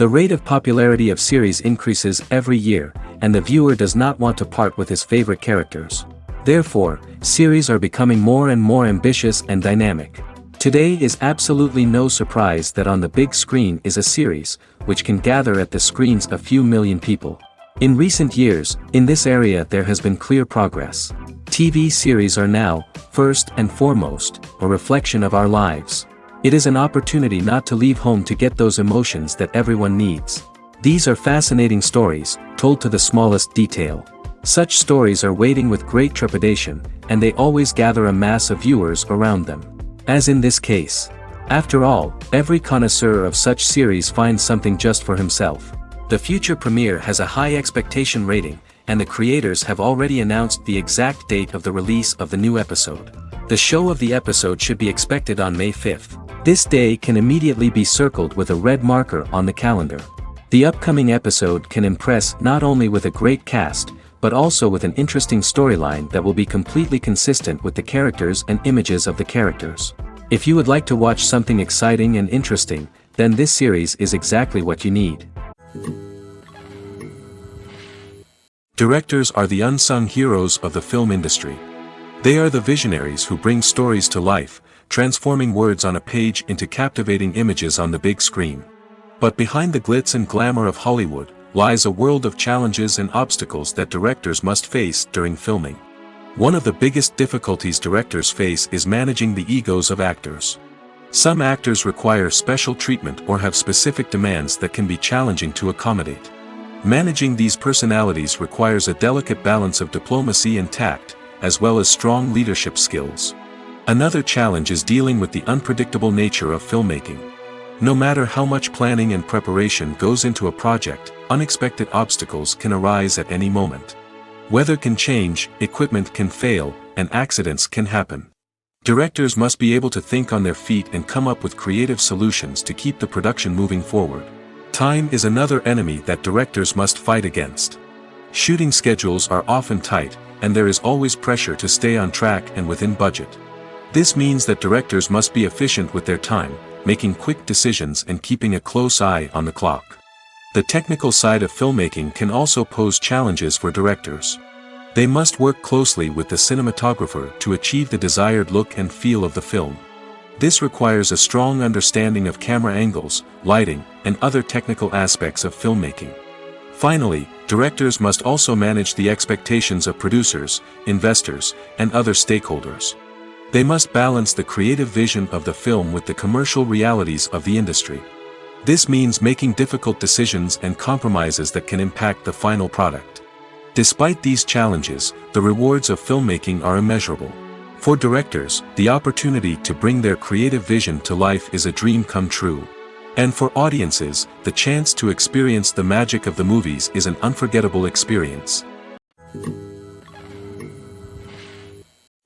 The rate of popularity of series increases every year, and the viewer does not want to part with his favorite characters. Therefore, series are becoming more and more ambitious and dynamic. Today is absolutely no surprise that on the big screen is a series, which can gather at the screens a few million people. In recent years, in this area there has been clear progress. TV series are now, first and foremost, a reflection of our lives. It is an opportunity not to leave home to get those emotions that everyone needs. These are fascinating stories, told to the smallest detail. Such stories are waiting with great trepidation, and they always gather a mass of viewers around them. As in this case. After all, every connoisseur of such series finds something just for himself. The future premiere has a high expectation rating, and the creators have already announced the exact date of the release of the new episode. The show of the episode should be expected on May 5th. This day can immediately be circled with a red marker on the calendar. The upcoming episode can impress not only with a great cast, but also with an interesting storyline that will be completely consistent with the characters and images of the characters. If you would like to watch something exciting and interesting, then this series is exactly what you need. Directors are the unsung heroes of the film industry. They are the visionaries who bring stories to life, transforming words on a page into captivating images on the big screen. But behind the glitz and glamour of Hollywood, lies a world of challenges and obstacles that directors must face during filming. One of the biggest difficulties directors face is managing the egos of actors. Some actors require special treatment or have specific demands that can be challenging to accommodate. Managing these personalities requires a delicate balance of diplomacy and tact, as well as strong leadership skills. Another challenge is dealing with the unpredictable nature of filmmaking. No matter how much planning and preparation goes into a project, unexpected obstacles can arise at any moment. Weather can change, equipment can fail, and accidents can happen. Directors must be able to think on their feet and come up with creative solutions to keep the production moving forward. Time is another enemy that directors must fight against. Shooting schedules are often tight, and there is always pressure to stay on track and within budget. This means that directors must be efficient with their time, making quick decisions and keeping a close eye on the clock. The technical side of filmmaking can also pose challenges for directors. They must work closely with the cinematographer to achieve the desired look and feel of the film. This requires a strong understanding of camera angles, lighting, and other technical aspects of filmmaking. Finally, directors must also manage the expectations of producers, investors, and other stakeholders. They must balance the creative vision of the film with the commercial realities of the industry. This means making difficult decisions and compromises that can impact the final product. Despite these challenges, the rewards of filmmaking are immeasurable. For directors, the opportunity to bring their creative vision to life is a dream come true. And for audiences, the chance to experience the magic of the movies is an unforgettable experience.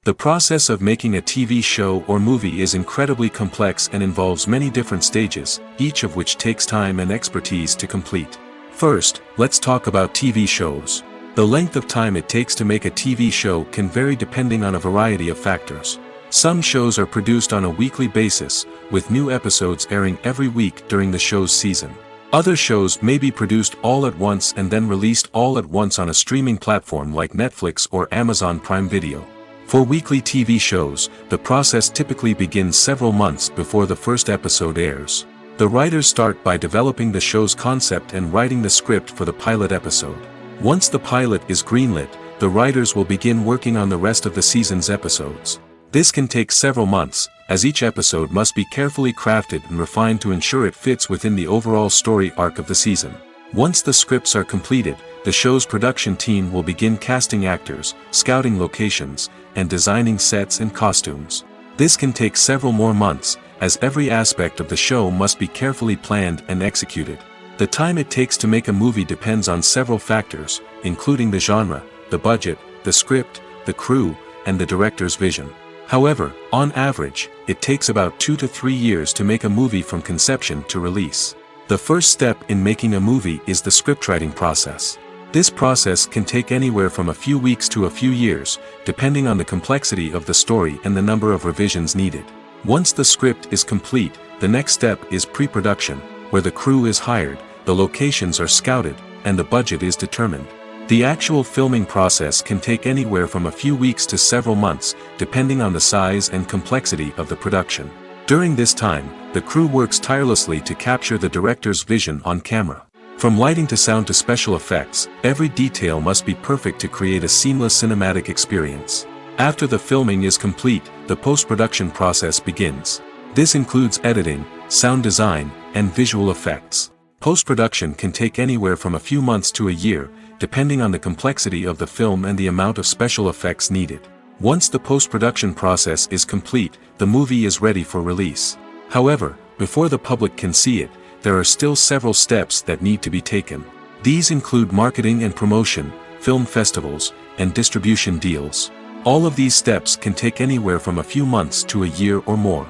The process of making a TV show or movie is incredibly complex and involves many different stages, each of which takes time and expertise to complete. First, let's talk about TV shows. The length of time it takes to make a TV show can vary depending on a variety of factors. Some shows are produced on a weekly basis, with new episodes airing every week during the show's season. Other shows may be produced all at once and then released all at once on a streaming platform like Netflix or Amazon Prime Video. For weekly TV shows, the process typically begins several months before the first episode airs. The writers start by developing the show's concept and writing the script for the pilot episode. Once the pilot is greenlit, the writers will begin working on the rest of the season's episodes. This can take several months, as each episode must be carefully crafted and refined to ensure it fits within the overall story arc of the season. Once the scripts are completed, the show's production team will begin casting actors, scouting locations, and designing sets and costumes. This can take several more months, as every aspect of the show must be carefully planned and executed. The time it takes to make a movie depends on several factors, including the genre, the budget, the script, the crew, and the director's vision. However, on average, it takes about 2 to 3 years to make a movie from conception to release. The first step in making a movie is the scriptwriting process. This process can take anywhere from a few weeks to a few years, depending on the complexity of the story and the number of revisions needed. Once the script is complete, the next step is pre-production, where the crew is hired, the locations are scouted, and the budget is determined. The actual filming process can take anywhere from a few weeks to several months, depending on the size and complexity of the production. During this time, the crew works tirelessly to capture the director's vision on camera. From lighting to sound to special effects, every detail must be perfect to create a seamless cinematic experience. After the filming is complete, the post-production process begins. This includes editing, sound design, and visual effects. Post-production can take anywhere from a few months to a year, depending on the complexity of the film and the amount of special effects needed. Once the post-production process is complete, the movie is ready for release. However, before the public can see it, there are still several steps that need to be taken. These include marketing and promotion, film festivals, and distribution deals. All of these steps can take anywhere from a few months to a year or more.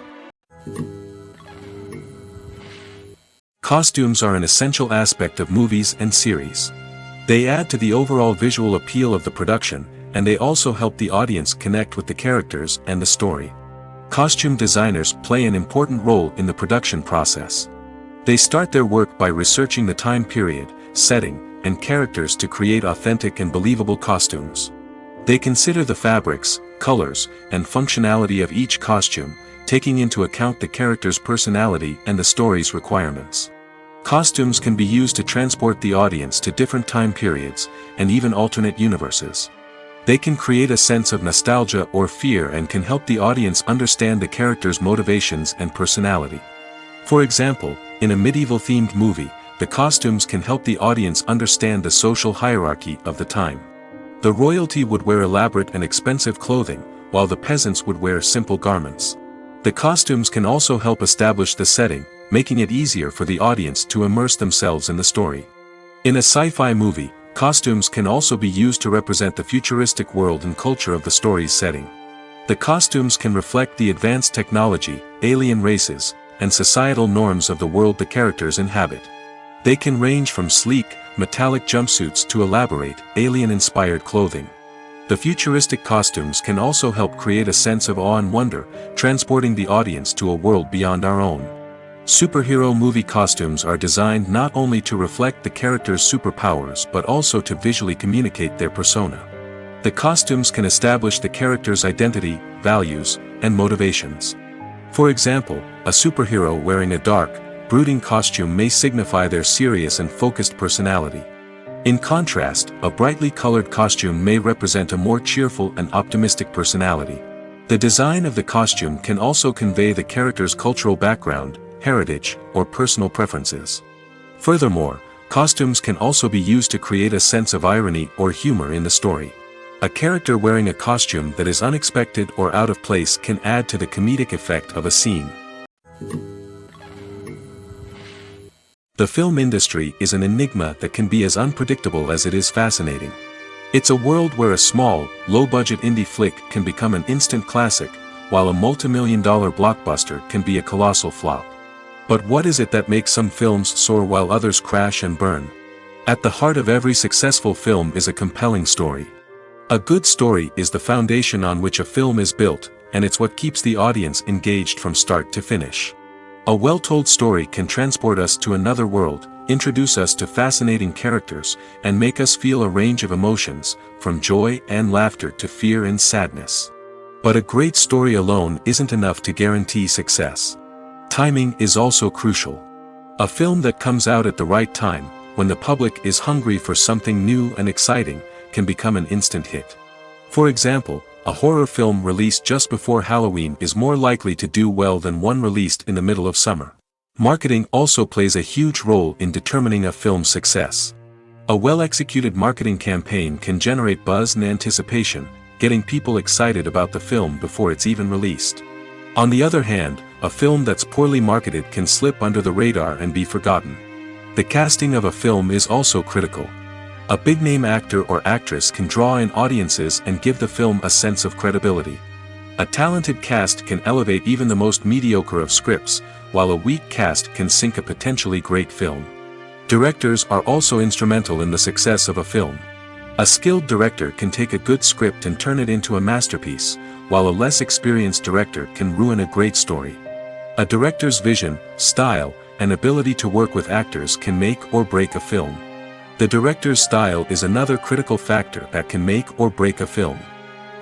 Costumes are an essential aspect of movies and series. They add to the overall visual appeal of the production, and they also help the audience connect with the characters and the story. Costume designers play an important role in the production process. They start their work by researching the time period, setting, and characters to create authentic and believable costumes. They consider the fabrics, colors, and functionality of each costume, taking into account the character's personality and the story's requirements. Costumes can be used to transport the audience to different time periods, and even alternate universes. They can create a sense of nostalgia or fear and can help the audience understand the character's motivations and personality. For example, in a medieval-themed movie, the costumes can help the audience understand the social hierarchy of the time. The royalty would wear elaborate and expensive clothing, while the peasants would wear simple garments. The costumes can also help establish the setting, making it easier for the audience to immerse themselves in the story. In a sci-fi movie, costumes can also be used to represent the futuristic world and culture of the story's setting. The costumes can reflect the advanced technology, alien races, and societal norms of the world the characters inhabit. They can range from sleek, metallic jumpsuits to elaborate, alien-inspired clothing. The futuristic costumes can also help create a sense of awe and wonder, transporting the audience to a world beyond our own. Superhero movie costumes are designed not only to reflect the character's superpowers but also to visually communicate their persona. The costumes can establish the character's identity, values, and motivations. For example, a superhero wearing a dark, brooding costume may signify their serious and focused personality. In contrast, a brightly colored costume may represent a more cheerful and optimistic personality. The design of the costume can also convey the character's cultural background, heritage, or personal preferences. Furthermore, costumes can also be used to create a sense of irony or humor in the story. A character wearing a costume that is unexpected or out of place can add to the comedic effect of a scene. The film industry is an enigma that can be as unpredictable as it is fascinating. It's a world where a small, low-budget indie flick can become an instant classic, while a multi-million-dollar blockbuster can be a colossal flop. But what is it that makes some films soar while others crash and burn? At the heart of every successful film is a compelling story. A good story is the foundation on which a film is built, and it's what keeps the audience engaged from start to finish. A well-told story can transport us to another world, introduce us to fascinating characters, and make us feel a range of emotions, from joy and laughter to fear and sadness. But a great story alone isn't enough to guarantee success. Timing is also crucial. A film that comes out at the right time, when the public is hungry for something new and exciting, can become an instant hit. For example, a horror film released just before Halloween is more likely to do well than one released in the middle of summer. Marketing also plays a huge role in determining a film's success. A well-executed marketing campaign can generate buzz and anticipation, getting people excited about the film before it's even released. On the other hand, a film that's poorly marketed can slip under the radar and be forgotten. The casting of a film is also critical. A big-name actor or actress can draw in audiences and give the film a sense of credibility. A talented cast can elevate even the most mediocre of scripts, while a weak cast can sink a potentially great film. Directors are also instrumental in the success of a film. A skilled director can take a good script and turn it into a masterpiece, while a less experienced director can ruin a great story. A director's vision, style, and ability to work with actors can make or break a film. The director's style is another critical factor that can make or break a film.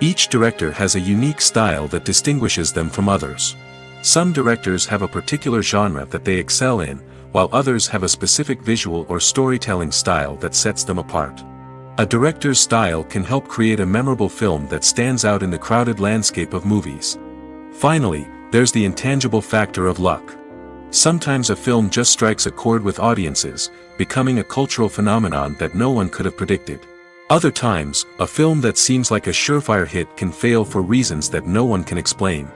Each director has a unique style that distinguishes them from others. Some directors have a particular genre that they excel in, while others have a specific visual or storytelling style that sets them apart. A director's style can help create a memorable film that stands out in the crowded landscape of movies. Finally, there's the intangible factor of luck. Sometimes a film just strikes a chord with audiences, becoming a cultural phenomenon that no one could have predicted. Other times, a film that seems like a surefire hit can fail for reasons that no one can explain.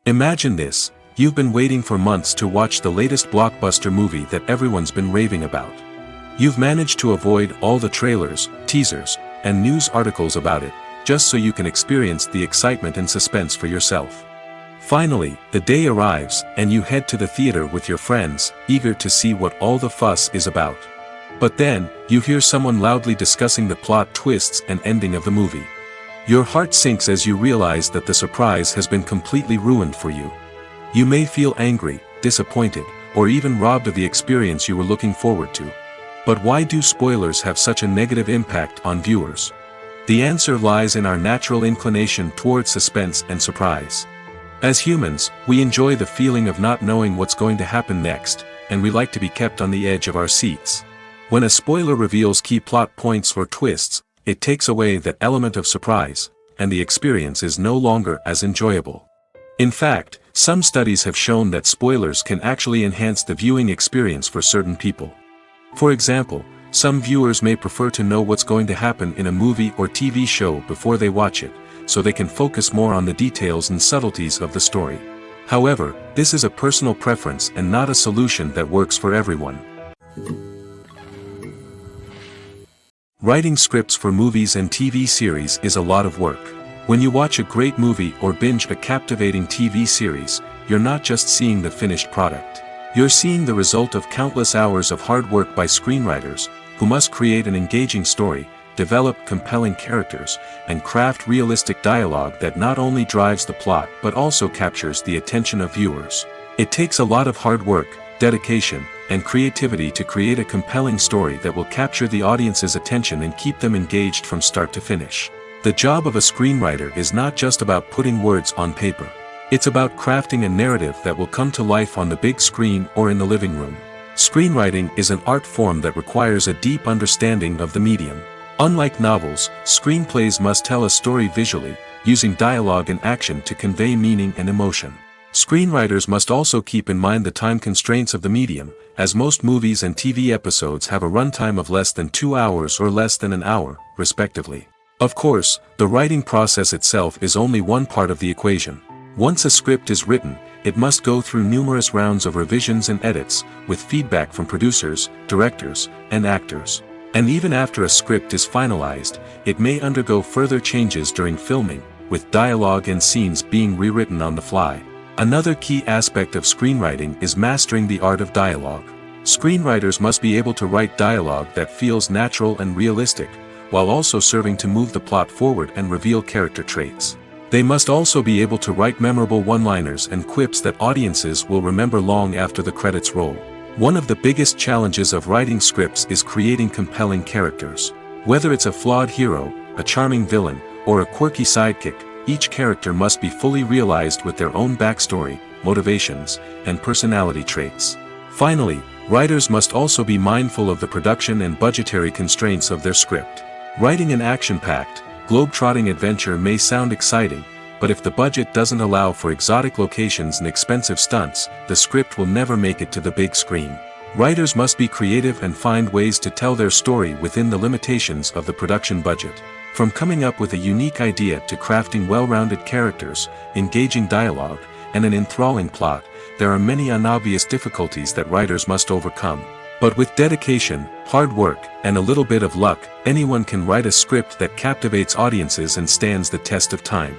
Imagine this: you've been waiting for months to watch the latest blockbuster movie that everyone's been raving about. You've managed to avoid all the trailers, teasers, and news articles about it, just so you can experience the excitement and suspense for yourself. Finally, the day arrives, and you head to the theater with your friends, eager to see what all the fuss is about. But then, you hear someone loudly discussing the plot twists and ending of the movie. Your heart sinks as you realize that the surprise has been completely ruined for you. You may feel angry, disappointed, or even robbed of the experience you were looking forward to. But why do spoilers have such a negative impact on viewers? The answer lies in our natural inclination toward suspense and surprise. As humans, we enjoy the feeling of not knowing what's going to happen next, and we like to be kept on the edge of our seats. When a spoiler reveals key plot points or twists, it takes away that element of surprise, and the experience is no longer as enjoyable. In fact, some studies have shown that spoilers can actually enhance the viewing experience for certain people. For example, some viewers may prefer to know what's going to happen in a movie or TV show before they watch it, so they can focus more on the details and subtleties of the story. However, this is a personal preference and not a solution that works for everyone. Writing scripts for movies and TV series is a lot of work. When you watch a great movie or binge a captivating TV series, you're not just seeing the finished product. You're seeing the result of countless hours of hard work by screenwriters, who must create an engaging story, develop compelling characters, and craft realistic dialogue that not only drives the plot but also captures the attention of viewers. It takes a lot of hard work, dedication, and creativity to create a compelling story that will capture the audience's attention and keep them engaged from start to finish. The job of a screenwriter is not just about putting words on paper. It's about crafting a narrative that will come to life on the big screen or in the living room. Screenwriting is an art form that requires a deep understanding of the medium. Unlike novels, screenplays must tell a story visually, using dialogue and action to convey meaning and emotion. Screenwriters must also keep in mind the time constraints of the medium, as most movies and TV episodes have a runtime of less than 2 hours or less than an hour, respectively. Of course, the writing process itself is only one part of the equation. Once a script is written, it must go through numerous rounds of revisions and edits, with feedback from producers, directors, and actors. And even after a script is finalized, it may undergo further changes during filming, with dialogue and scenes being rewritten on the fly. Another key aspect of screenwriting is mastering the art of dialogue. Screenwriters must be able to write dialogue that feels natural and realistic, while also serving to move the plot forward and reveal character traits. They must also be able to write memorable one-liners and quips that audiences will remember long after the credits roll. One of the biggest challenges of writing scripts is creating compelling characters. Whether it's a flawed hero, a charming villain, or a quirky sidekick, each character must be fully realized with their own backstory, motivations, and personality traits. Finally, writers must also be mindful of the production and budgetary constraints of their script. Writing an action-packed, globe-trotting adventure may sound exciting, but if the budget doesn't allow for exotic locations and expensive stunts, the script will never make it to the big screen. Writers must be creative and find ways to tell their story within the limitations of the production budget. From coming up with a unique idea to crafting well-rounded characters, engaging dialogue, and an enthralling plot, there are many unobvious difficulties that writers must overcome. But with dedication, hard work, and a little bit of luck, anyone can write a script that captivates audiences and stands the test of time.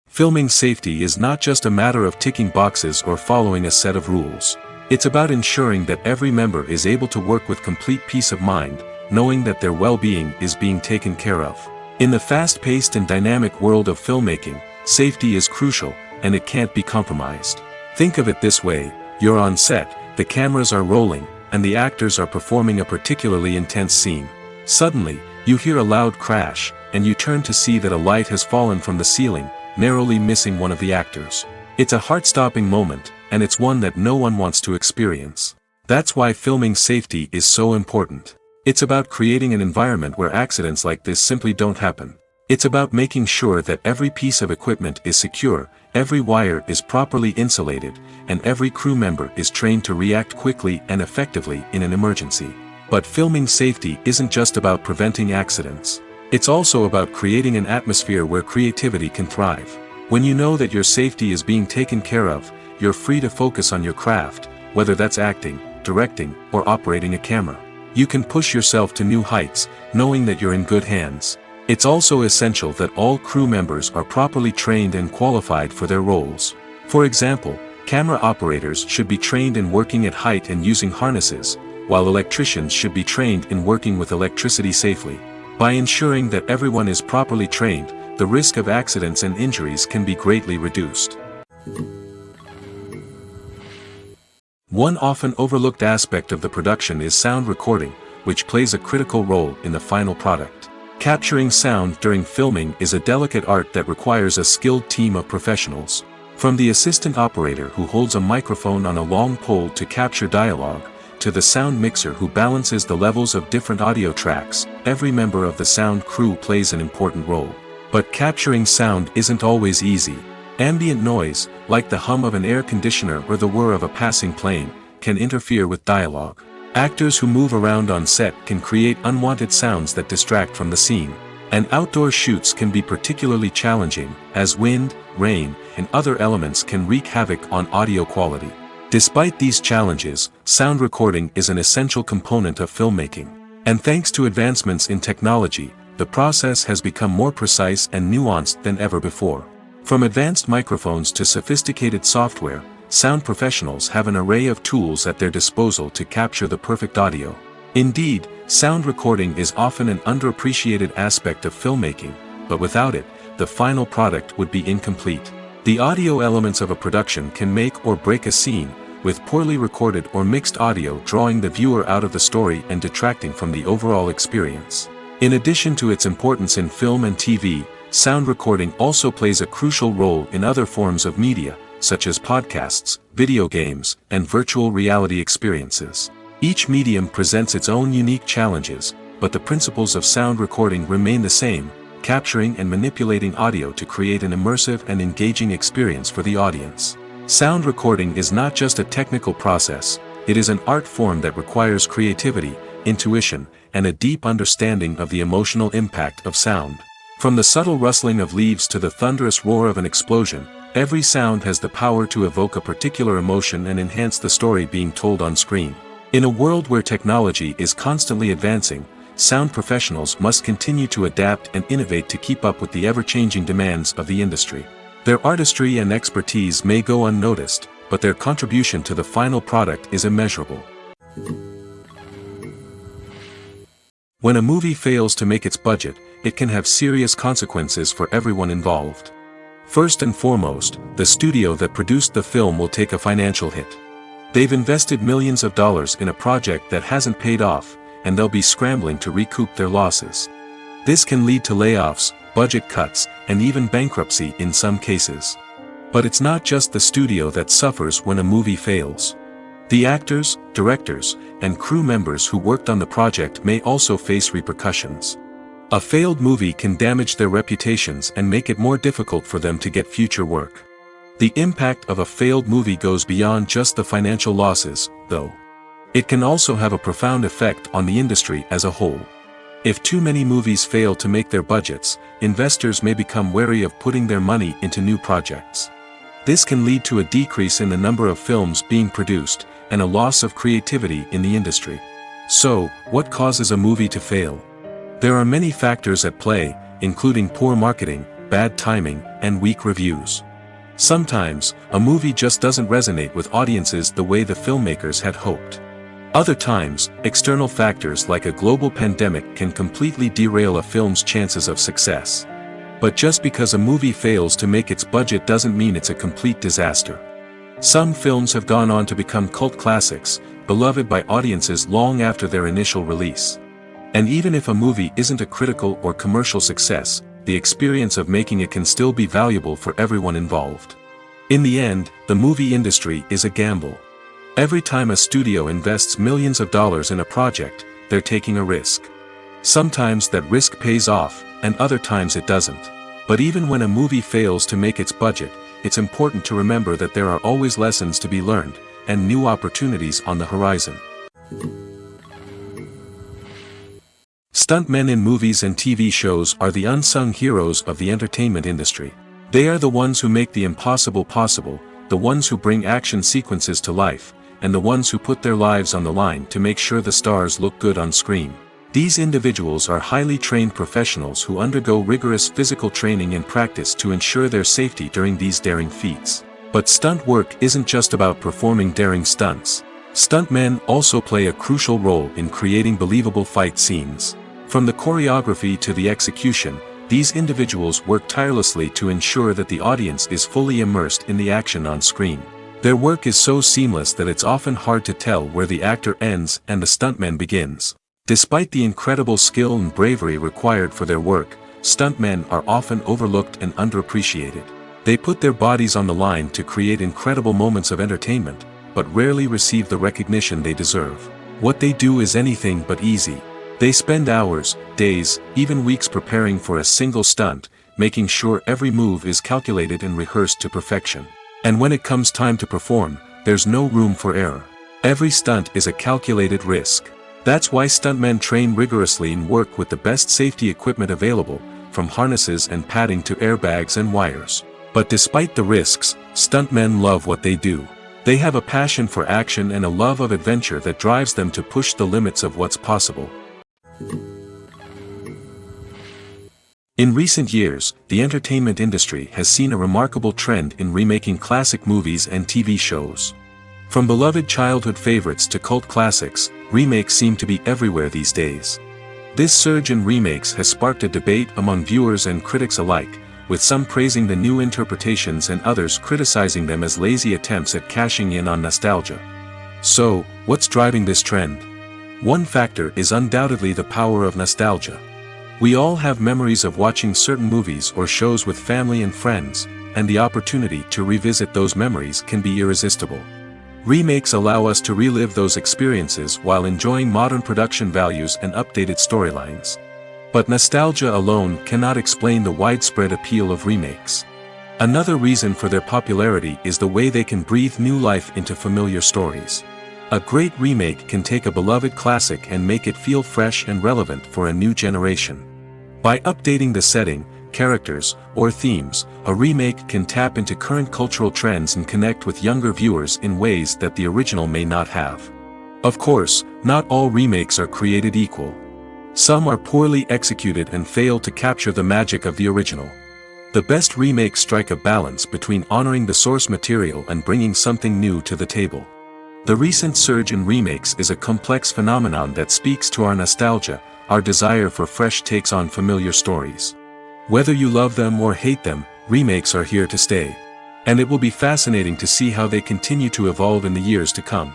Filming safety is not just a matter of ticking boxes or following a set of rules. It's about ensuring that every member is able to work with complete peace of mind, knowing that their well-being is being taken care of. In the fast-paced and dynamic world of filmmaking, safety is crucial, and it can't be compromised. Think of it this way: you're on set, the cameras are rolling, and the actors are performing a particularly intense scene. Suddenly, you hear a loud crash, and you turn to see that a light has fallen from the ceiling, narrowly missing one of the actors. It's a heart-stopping moment, and it's one that no one wants to experience. That's why filming safety is so important. It's about creating an environment where accidents like this simply don't happen. It's about making sure that every piece of equipment is secure, every wire is properly insulated, and every crew member is trained to react quickly and effectively in an emergency. But filming safety isn't just about preventing accidents. It's also about creating an atmosphere where creativity can thrive. When you know that your safety is being taken care of, you're free to focus on your craft, whether that's acting, directing, or operating a camera. You can push yourself to new heights, knowing that you're in good hands. It's also essential that all crew members are properly trained and qualified for their roles. For example, camera operators should be trained in working at height and using harnesses, while electricians should be trained in working with electricity safely. By ensuring that everyone is properly trained, the risk of accidents and injuries can be greatly reduced. One often overlooked aspect of the production is sound recording, which plays a critical role in the final product. Capturing sound during filming is a delicate art that requires a skilled team of professionals. From the assistant operator who holds a microphone on a long pole to capture dialogue, to the sound mixer who balances the levels of different audio tracks, every member of the sound crew plays an important role. But capturing sound isn't always easy. Ambient noise, like the hum of an air conditioner or the whir of a passing plane, can interfere with dialogue. Actors who move around on set can create unwanted sounds that distract from the scene. And outdoor shoots can be particularly challenging, as wind, rain, and other elements can wreak havoc on audio quality. Despite these challenges, sound recording is an essential component of filmmaking. And thanks to advancements in technology, the process has become more precise and nuanced than ever before. From advanced microphones to sophisticated software, sound professionals have an array of tools at their disposal to capture the perfect audio. Indeed, sound recording is often an underappreciated aspect of filmmaking, but without it, the final product would be incomplete. The audio elements of a production can make or break a scene, with poorly recorded or mixed audio drawing the viewer out of the story and detracting from the overall experience. In addition to its importance in film and TV, sound recording also plays a crucial role in other forms of media, such as podcasts, video games, and virtual reality experiences. Each medium presents its own unique challenges, but the principles of sound recording remain the same: capturing and manipulating audio to create an immersive and engaging experience for the audience. Sound recording is not just a technical process, it is an art form that requires creativity, intuition, and a deep understanding of the emotional impact of sound. From the subtle rustling of leaves to the thunderous roar of an explosion, every sound has the power to evoke a particular emotion and enhance the story being told on screen. In a world where technology is constantly advancing, sound professionals must continue to adapt and innovate to keep up with the ever-changing demands of the industry. Their artistry and expertise may go unnoticed, but their contribution to the final product is immeasurable. When a movie fails to make its budget, it can have serious consequences for everyone involved. First and foremost, the studio that produced the film will take a financial hit. They've invested millions of dollars in a project that hasn't paid off, and they'll be scrambling to recoup their losses. This can lead to layoffs, budget cuts, and even bankruptcy in some cases. But it's not just the studio that suffers when a movie fails. The actors, directors, and crew members who worked on the project may also face repercussions. A failed movie can damage their reputations and make it more difficult for them to get future work. The impact of a failed movie goes beyond just the financial losses, though. It can also have a profound effect on the industry as a whole. If too many movies fail to make their budgets, investors may become wary of putting their money into new projects. This can lead to a decrease in the number of films being produced, and a loss of creativity in the industry. So, what causes a movie to fail? There are many factors at play, including poor marketing, bad timing, and weak reviews. Sometimes, a movie just doesn't resonate with audiences the way the filmmakers had hoped. Other times, external factors like a global pandemic can completely derail a film's chances of success. But just because a movie fails to make its budget doesn't mean it's a complete disaster. Some films have gone on to become cult classics, beloved by audiences long after their initial release. And even if a movie isn't a critical or commercial success, the experience of making it can still be valuable for everyone involved. In the end, the movie industry is a gamble. Every time a studio invests millions of dollars in a project, they're taking a risk. Sometimes that risk pays off, and other times it doesn't. But even when a movie fails to make its budget, it's important to remember that there are always lessons to be learned, and new opportunities on the horizon. Stuntmen in movies and TV shows are the unsung heroes of the entertainment industry. They are the ones who make the impossible possible, the ones who bring action sequences to life, and the ones who put their lives on the line to make sure the stars look good on screen. These individuals are highly trained professionals who undergo rigorous physical training and practice to ensure their safety during these daring feats. But stunt work isn't just about performing daring stunts. Stuntmen also play a crucial role in creating believable fight scenes. From the choreography to the execution, these individuals work tirelessly to ensure that the audience is fully immersed in the action on screen. Their work is so seamless that it's often hard to tell where the actor ends and the stuntman begins. Despite the incredible skill and bravery required for their work, stuntmen are often overlooked and underappreciated. They put their bodies on the line to create incredible moments of entertainment, but rarely receive the recognition they deserve. What they do is anything but easy. They spend hours, days, even weeks preparing for a single stunt, making sure every move is calculated and rehearsed to perfection. And when it comes time to perform, there's no room for error. Every stunt is a calculated risk. That's why stuntmen train rigorously and work with the best safety equipment available, from harnesses and padding to airbags and wires. But despite the risks, stuntmen love what they do. They have a passion for action and a love of adventure that drives them to push the limits of what's possible. In recent years, the entertainment industry has seen a remarkable trend in remaking classic movies and TV shows. From beloved childhood favorites to cult classics, remakes seem to be everywhere these days. This surge in remakes has sparked a debate among viewers and critics alike, with some praising the new interpretations and others criticizing them as lazy attempts at cashing in on nostalgia. So, what's driving this trend? One factor is undoubtedly the power of nostalgia. We all have memories of watching certain movies or shows with family and friends, and the opportunity to revisit those memories can be irresistible. Remakes allow us to relive those experiences while enjoying modern production values and updated storylines. But nostalgia alone cannot explain the widespread appeal of remakes. Another reason for their popularity is the way they can breathe new life into familiar stories. A great remake can take a beloved classic and make it feel fresh and relevant for a new generation. By updating the setting, characters, or themes, a remake can tap into current cultural trends and connect with younger viewers in ways that the original may not have. Of course, not all remakes are created equal. Some are poorly executed and fail to capture the magic of the original. The best remakes strike a balance between honoring the source material and bringing something new to the table. The recent surge in remakes is a complex phenomenon that speaks to our nostalgia, our desire for fresh takes on familiar stories. Whether you love them or hate them, remakes are here to stay. And it will be fascinating to see how they continue to evolve in the years to come.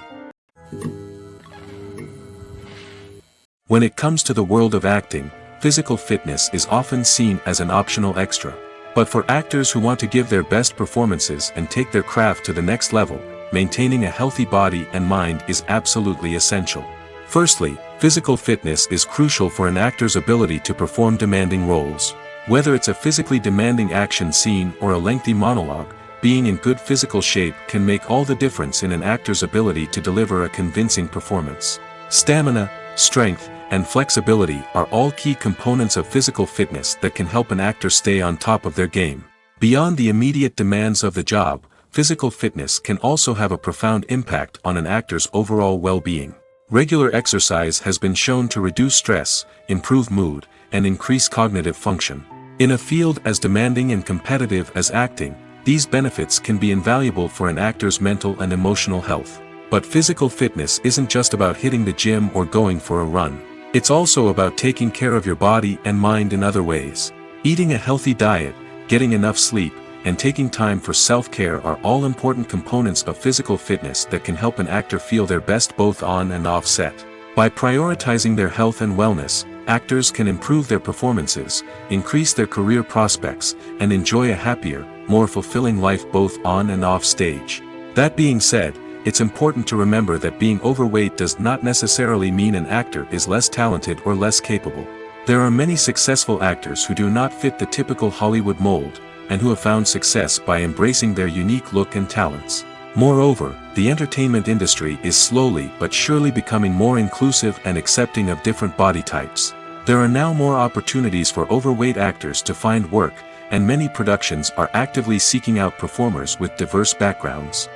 When it comes to the world of acting, physical fitness is often seen as an optional extra. But for actors who want to give their best performances and take their craft to the next level, maintaining a healthy body and mind is absolutely essential. Firstly, physical fitness is crucial for an actor's ability to perform demanding roles. Whether it's a physically demanding action scene or a lengthy monologue, being in good physical shape can make all the difference in an actor's ability to deliver a convincing performance. Stamina, strength, and flexibility are all key components of physical fitness that can help an actor stay on top of their game. Beyond the immediate demands of the job, physical fitness can also have a profound impact on an actor's overall well-being. Regular exercise has been shown to reduce stress, improve mood, and increase cognitive function. In a field as demanding and competitive as acting, these benefits can be invaluable for an actor's mental and emotional health. But physical fitness isn't just about hitting the gym or going for a run. It's also about taking care of your body and mind in other ways. Eating a healthy diet, getting enough sleep, and taking time for self-care are all important components of physical fitness that can help an actor feel their best both on and off set. By prioritizing their health and wellness, actors can improve their performances, increase their career prospects, and enjoy a happier, more fulfilling life both on and off stage. That being said, it's important to remember that being overweight does not necessarily mean an actor is less talented or less capable. There are many successful actors who do not fit the typical Hollywood mold, and who have found success by embracing their unique look and talents. Moreover, the entertainment industry is slowly but surely becoming more inclusive and accepting of different body types. There are now more opportunities for overweight actors to find work, and many productions are actively seeking out performers with diverse backgrounds.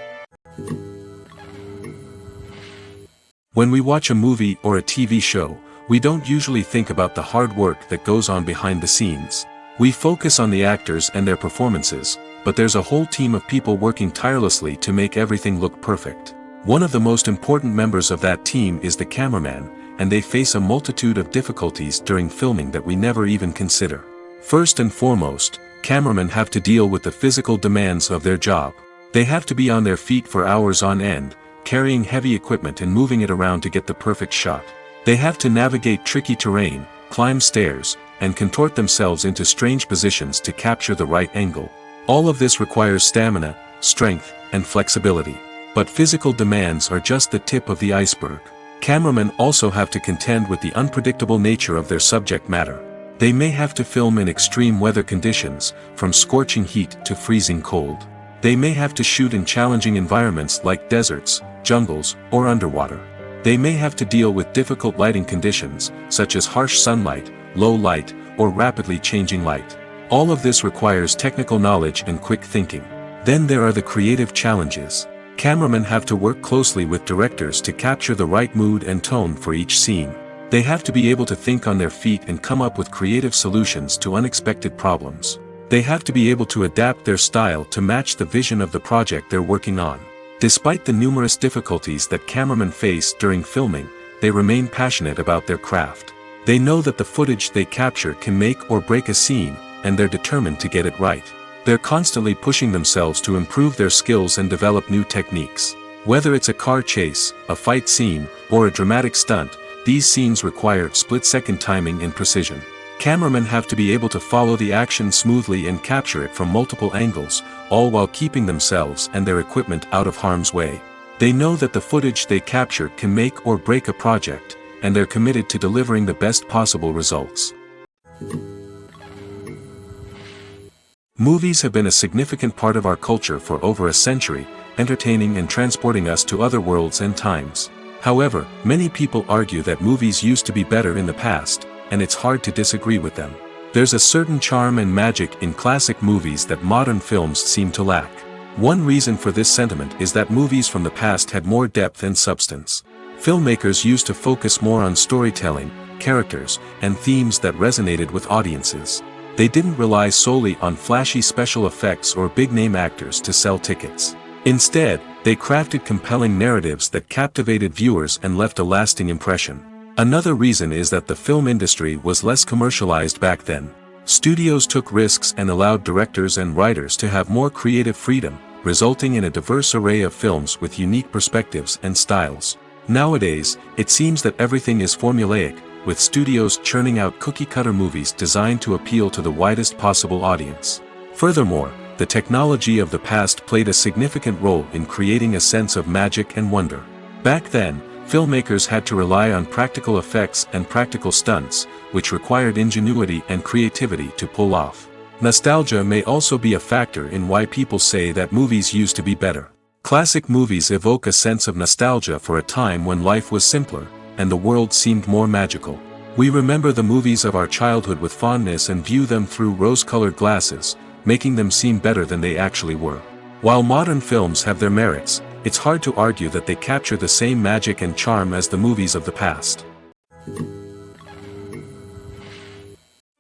When we watch a movie or a TV show, we don't usually think about the hard work that goes on behind the scenes. We focus on the actors and their performances, but there's a whole team of people working tirelessly to make everything look perfect. One of the most important members of that team is the cameraman, and they face a multitude of difficulties during filming that we never even consider. First and foremost, cameramen have to deal with the physical demands of their job. They have to be on their feet for hours on end, carrying heavy equipment and moving it around to get the perfect shot. They have to navigate tricky terrain, climb stairs, and contort themselves into strange positions to capture the right angle. All of this requires stamina, strength, and flexibility. But physical demands are just the tip of the iceberg. Cameramen also have to contend with the unpredictable nature of their subject matter. They may have to film in extreme weather conditions, from scorching heat to freezing cold. They may have to shoot in challenging environments like deserts, jungles, or underwater. They may have to deal with difficult lighting conditions, such as harsh sunlight, low light, or rapidly changing light. All of this requires technical knowledge and quick thinking. Then there are the creative challenges. Cameramen have to work closely with directors to capture the right mood and tone for each scene. They have to be able to think on their feet and come up with creative solutions to unexpected problems. They have to be able to adapt their style to match the vision of the project they're working on. Despite the numerous difficulties that cameramen face during filming, they remain passionate about their craft. They know that the footage they capture can make or break a scene, and they're determined to get it right. They're constantly pushing themselves to improve their skills and develop new techniques. Whether it's a car chase, a fight scene, or a dramatic stunt, these scenes require split-second timing and precision. Cameramen have to be able to follow the action smoothly and capture it from multiple angles, all while keeping themselves and their equipment out of harm's way. They know that the footage they capture can make or break a project, and they're committed to delivering the best possible results. Movies have been a significant part of our culture for over a century, entertaining and transporting us to other worlds and times. However, many people argue that movies used to be better in the past, and it's hard to disagree with them. There's a certain charm and magic in classic movies that modern films seem to lack. One reason for this sentiment is that movies from the past had more depth and substance. Filmmakers used to focus more on storytelling, characters, and themes that resonated with audiences. They didn't rely solely on flashy special effects or big-name actors to sell tickets. Instead, they crafted compelling narratives that captivated viewers and left a lasting impression. Another reason is that the film industry was less commercialized back then. Studios took risks and allowed directors and writers to have more creative freedom, resulting in a diverse array of films with unique perspectives and styles. Nowadays, it seems that everything is formulaic, with studios churning out cookie-cutter movies designed to appeal to the widest possible audience. Furthermore, the technology of the past played a significant role in creating a sense of magic and wonder. Back then, filmmakers had to rely on practical effects and practical stunts, which required ingenuity and creativity to pull off. Nostalgia may also be a factor in why people say that movies used to be better. Classic movies evoke a sense of nostalgia for a time when life was simpler, and the world seemed more magical. We remember the movies of our childhood with fondness and view them through rose-colored glasses, making them seem better than they actually were. While modern films have their merits, it's hard to argue that they capture the same magic and charm as the movies of the past.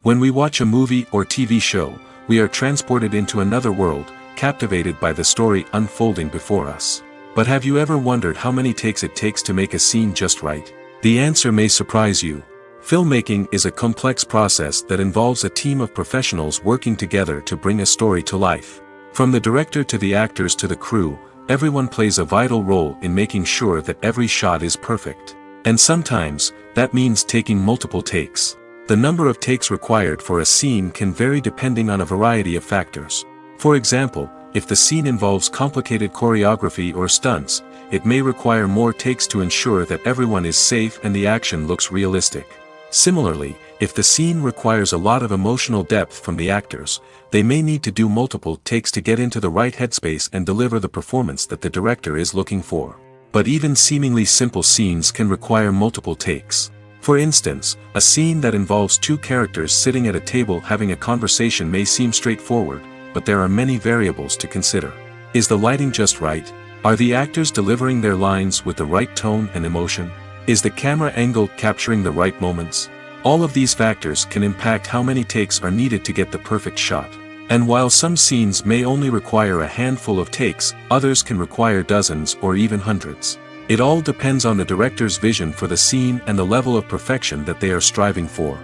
When we watch a movie or TV show, we are transported into another world, captivated by the story unfolding before us. But have you ever wondered how many takes it takes to make a scene just right? The answer may surprise you. Filmmaking is a complex process that involves a team of professionals working together to bring a story to life. From the director to the actors to the crew, everyone plays a vital role in making sure that every shot is perfect. And sometimes, that means taking multiple takes. The number of takes required for a scene can vary depending on a variety of factors. For example, if the scene involves complicated choreography or stunts, it may require more takes to ensure that everyone is safe and the action looks realistic. Similarly, if the scene requires a lot of emotional depth from the actors, they may need to do multiple takes to get into the right headspace and deliver the performance that the director is looking for. But even seemingly simple scenes can require multiple takes. For instance, a scene that involves two characters sitting at a table having a conversation may seem straightforward, but there are many variables to consider. Is the lighting just right? Are the actors delivering their lines with the right tone and emotion? Is the camera angle capturing the right moments? All of these factors can impact how many takes are needed to get the perfect shot. And while some scenes may only require a handful of takes, others can require dozens or even hundreds. It all depends on the director's vision for the scene and the level of perfection that they are striving for.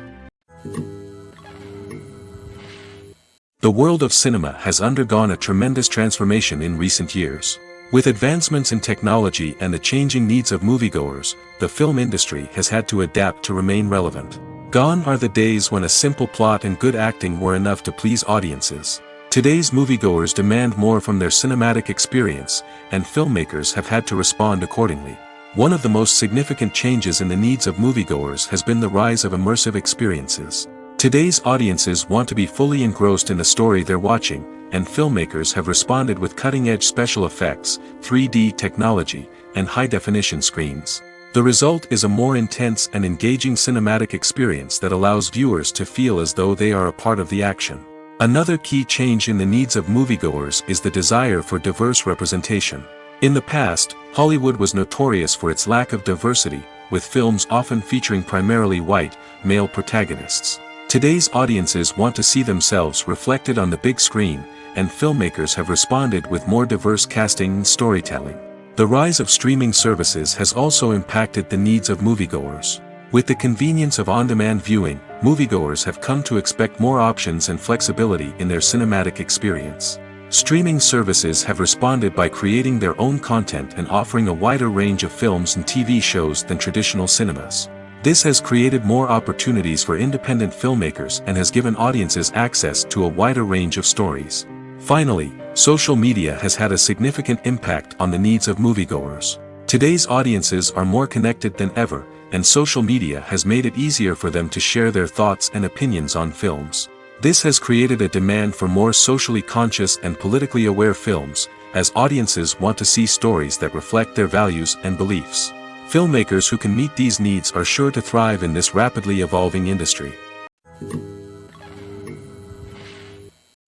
The world of cinema has undergone a tremendous transformation in recent years. With advancements in technology and the changing needs of moviegoers, the film industry has had to adapt to remain relevant. Gone are the days when a simple plot and good acting were enough to please audiences. Today's moviegoers demand more from their cinematic experience, and filmmakers have had to respond accordingly. One of the most significant changes in the needs of moviegoers has been the rise of immersive experiences. Today's audiences want to be fully engrossed in the story they're watching, and filmmakers have responded with cutting-edge special effects, 3D technology, and high-definition screens. The result is a more intense and engaging cinematic experience that allows viewers to feel as though they are a part of the action. Another key change in the needs of moviegoers is the desire for diverse representation. In the past, Hollywood was notorious for its lack of diversity, with films often featuring primarily white, male protagonists. Today's audiences want to see themselves reflected on the big screen, and filmmakers have responded with more diverse casting and storytelling. The rise of streaming services has also impacted the needs of moviegoers. With the convenience of on-demand viewing, moviegoers have come to expect more options and flexibility in their cinematic experience. Streaming services have responded by creating their own content and offering a wider range of films and TV shows than traditional cinemas. This has created more opportunities for independent filmmakers and has given audiences access to a wider range of stories. Finally, social media has had a significant impact on the needs of moviegoers. Today's audiences are more connected than ever, and social media has made it easier for them to share their thoughts and opinions on films. This has created a demand for more socially conscious and politically aware films, as audiences want to see stories that reflect their values and beliefs. Filmmakers who can meet these needs are sure to thrive in this rapidly evolving industry.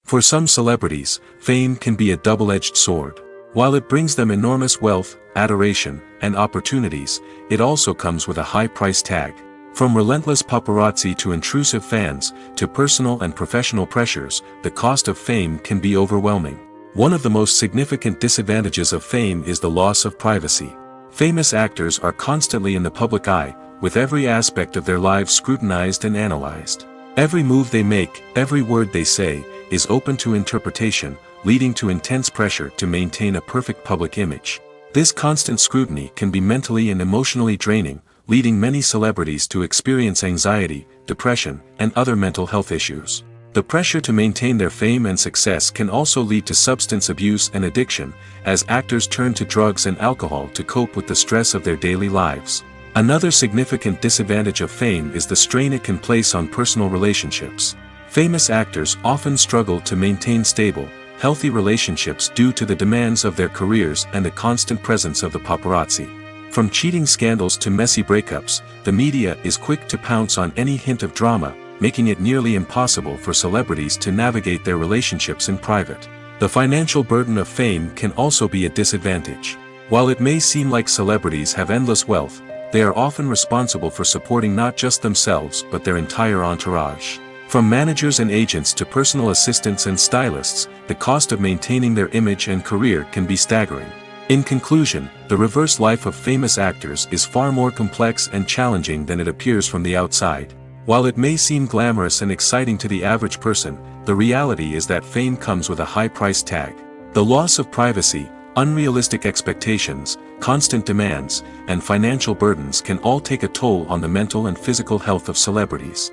For some celebrities, fame can be a double-edged sword. While it brings them enormous wealth, adoration, and opportunities, it also comes with a high price tag. From relentless paparazzi to intrusive fans, to personal and professional pressures, the cost of fame can be overwhelming. One of the most significant disadvantages of fame is the loss of privacy. Famous actors are constantly in the public eye, with every aspect of their lives scrutinized and analyzed. Every move they make, every word they say, is open to interpretation, leading to intense pressure to maintain a perfect public image. This constant scrutiny can be mentally and emotionally draining, leading many celebrities to experience anxiety, depression, and other mental health issues. The pressure to maintain their fame and success can also lead to substance abuse and addiction, as actors turn to drugs and alcohol to cope with the stress of their daily lives. Another significant disadvantage of fame is the strain it can place on personal relationships. Famous actors often struggle to maintain stable, healthy relationships due to the demands of their careers and the constant presence of the paparazzi. From cheating scandals to messy breakups, the media is quick to pounce on any hint of drama, making it nearly impossible for celebrities to navigate their relationships in private. The financial burden of fame can also be a disadvantage. While it may seem like celebrities have endless wealth, they are often responsible for supporting not just themselves but their entire entourage. From managers and agents to personal assistants and stylists, the cost of maintaining their image and career can be staggering. In conclusion, the reverse life of famous actors is far more complex and challenging than it appears from the outside. While it may seem glamorous and exciting to the average person, the reality is that fame comes with a high price tag. The loss of privacy, unrealistic expectations, constant demands, and financial burdens can all take a toll on the mental and physical health of celebrities.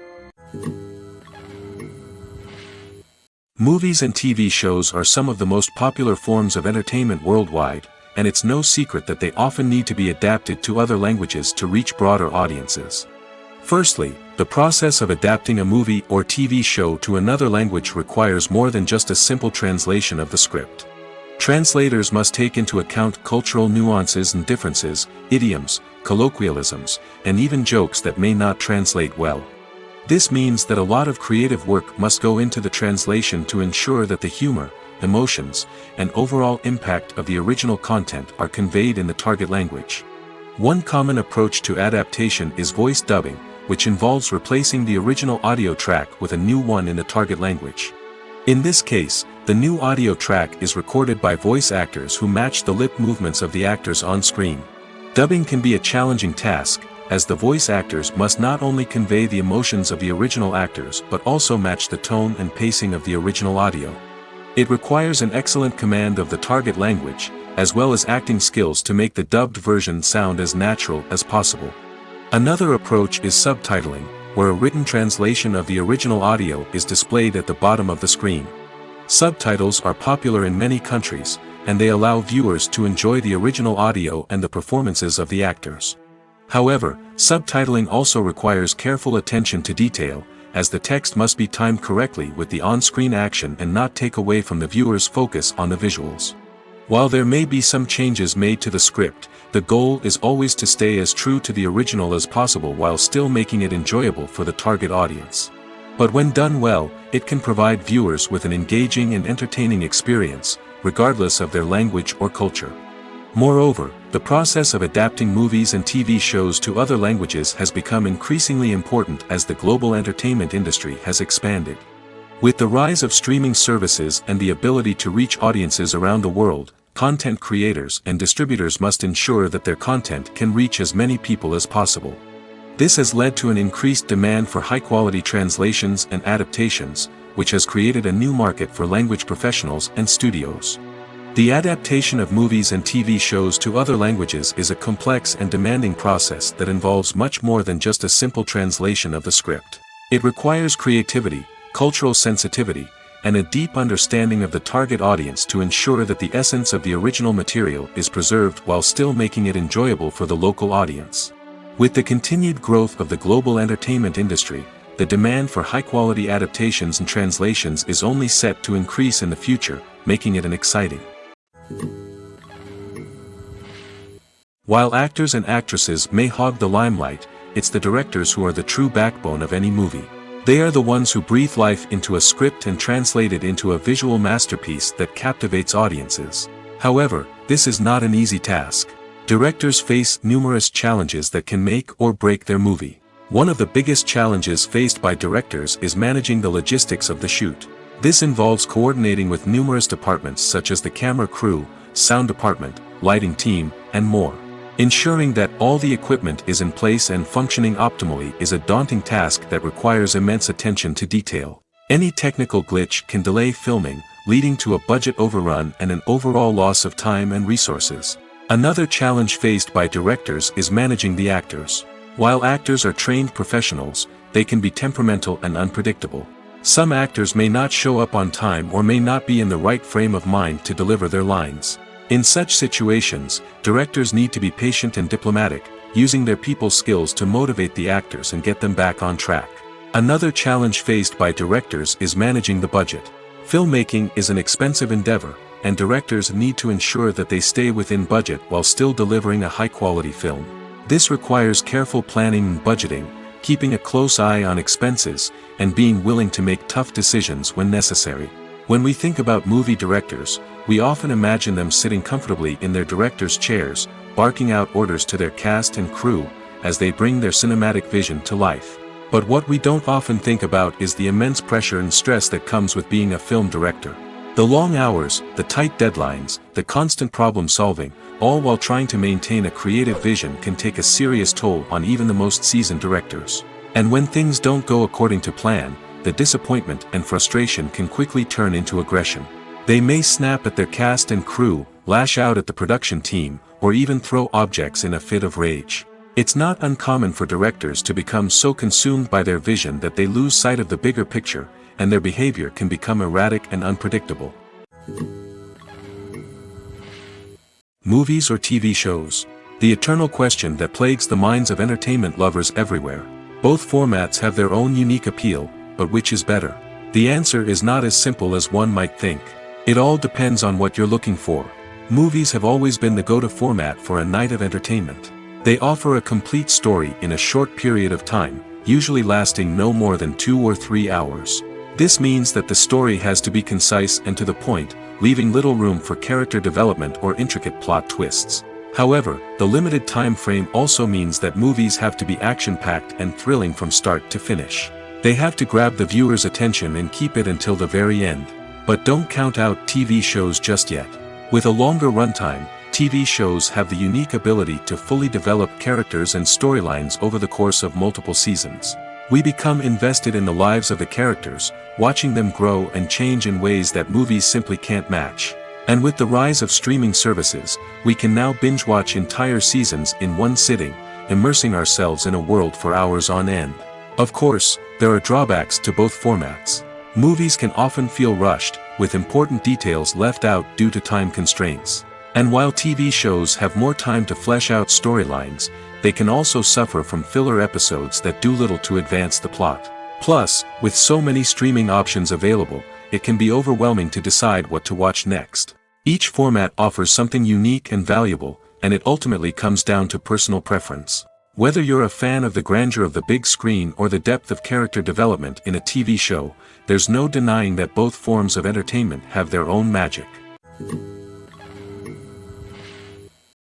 Movies and TV shows are some of the most popular forms of entertainment worldwide, and it's no secret that they often need to be adapted to other languages to reach broader audiences. Firstly, the process of adapting a movie or TV show to another language requires more than just a simple translation of the script. Translators must take into account cultural nuances and differences, idioms, colloquialisms, and even jokes that may not translate well. This means that a lot of creative work must go into the translation to ensure that the humor, emotions, and overall impact of the original content are conveyed in the target language. One common approach to adaptation is voice dubbing, which involves replacing the original audio track with a new one in the target language. In this case, the new audio track is recorded by voice actors who match the lip movements of the actors on screen. Dubbing can be a challenging task, as the voice actors must not only convey the emotions of the original actors but also match the tone and pacing of the original audio. It requires an excellent command of the target language, as well as acting skills to make the dubbed version sound as natural as possible. Another approach is subtitling, where a written translation of the original audio is displayed at the bottom of the screen. Subtitles are popular in many countries, and they allow viewers to enjoy the original audio and the performances of the actors. However, subtitling also requires careful attention to detail, as the text must be timed correctly with the on-screen action and not take away from the viewer's focus on the visuals. While there may be some changes made to the script, the goal is always to stay as true to the original as possible while still making it enjoyable for the target audience. But when done well, it can provide viewers with an engaging and entertaining experience, regardless of their language or culture. Moreover, the process of adapting movies and TV shows to other languages has become increasingly important as the global entertainment industry has expanded. With the rise of streaming services and the ability to reach audiences around the world, content creators and distributors must ensure that their content can reach as many people as possible. This has led to an increased demand for high-quality translations and adaptations, which has created a new market for language professionals and studios. The adaptation of movies and TV shows to other languages is a complex and demanding process that involves much more than just a simple translation of the script. It requires creativity, cultural sensitivity, and a deep understanding of the target audience to ensure that the essence of the original material is preserved while still making it enjoyable for the local audience. With the continued growth of the global entertainment industry, the demand for high-quality adaptations and translations is only set to increase in the future, making it an exciting. While actors and actresses may hog the limelight, it's the directors who are the true backbone of any movie. They are the ones who breathe life into a script and translate it into a visual masterpiece that captivates audiences. However, this is not an easy task. Directors face numerous challenges that can make or break their movie. One of the biggest challenges faced by directors is managing the logistics of the shoot. This involves coordinating with numerous departments such as the camera crew, sound department, lighting team, and more. Ensuring that all the equipment is in place and functioning optimally is a daunting task that requires immense attention to detail. Any technical glitch can delay filming, leading to a budget overrun and an overall loss of time and resources. Another challenge faced by directors is managing the actors. While actors are trained professionals, they can be temperamental and unpredictable. Some actors may not show up on time or may not be in the right frame of mind to deliver their lines. In such situations, directors need to be patient and diplomatic, using their people skills to motivate the actors and get them back on track. Another challenge faced by directors is managing the budget. Filmmaking is an expensive endeavor, and directors need to ensure that they stay within budget while still delivering a high-quality film. This requires careful planning and budgeting, keeping a close eye on expenses, and being willing to make tough decisions when necessary. When we think about movie directors, we often imagine them sitting comfortably in their director's chairs, barking out orders to their cast and crew, as they bring their cinematic vision to life. But what we don't often think about is the immense pressure and stress that comes with being a film director. The long hours, the tight deadlines, the constant problem solving, all while trying to maintain a creative vision can take a serious toll on even the most seasoned directors. And when things don't go according to plan, the disappointment and frustration can quickly turn into aggression. They may snap at their cast and crew, lash out at the production team, or even throw objects in a fit of rage. It's not uncommon for directors to become so consumed by their vision that they lose sight of the bigger picture, and their behavior can become erratic and unpredictable. Movies or TV shows? The eternal question that plagues the minds of entertainment lovers everywhere. Both formats have their own unique appeal, but which is better? The answer is not as simple as one might think. It all depends on what you're looking for. Movies have always been the go-to format for a night of entertainment. They offer a complete story in a short period of time, usually lasting no more than 2 or 3 hours. This means that the story has to be concise and to the point, leaving little room for character development or intricate plot twists. However, the limited time frame also means that movies have to be action-packed and thrilling from start to finish. They have to grab the viewer's attention and keep it until the very end. But don't count out TV shows just yet. With a longer runtime, TV shows have the unique ability to fully develop characters and storylines over the course of multiple seasons. We become invested in the lives of the characters, watching them grow and change in ways that movies simply can't match. And with the rise of streaming services, we can now binge-watch entire seasons in one sitting, immersing ourselves in a world for hours on end. Of course, there are drawbacks to both formats. Movies can often feel rushed, with important details left out due to time constraints. And while TV shows have more time to flesh out storylines, they can also suffer from filler episodes that do little to advance the plot. Plus, with so many streaming options available, it can be overwhelming to decide what to watch next. Each format offers something unique and valuable, and it ultimately comes down to personal preference. Whether you're a fan of the grandeur of the big screen or the depth of character development in a TV show, there's no denying that both forms of entertainment have their own magic.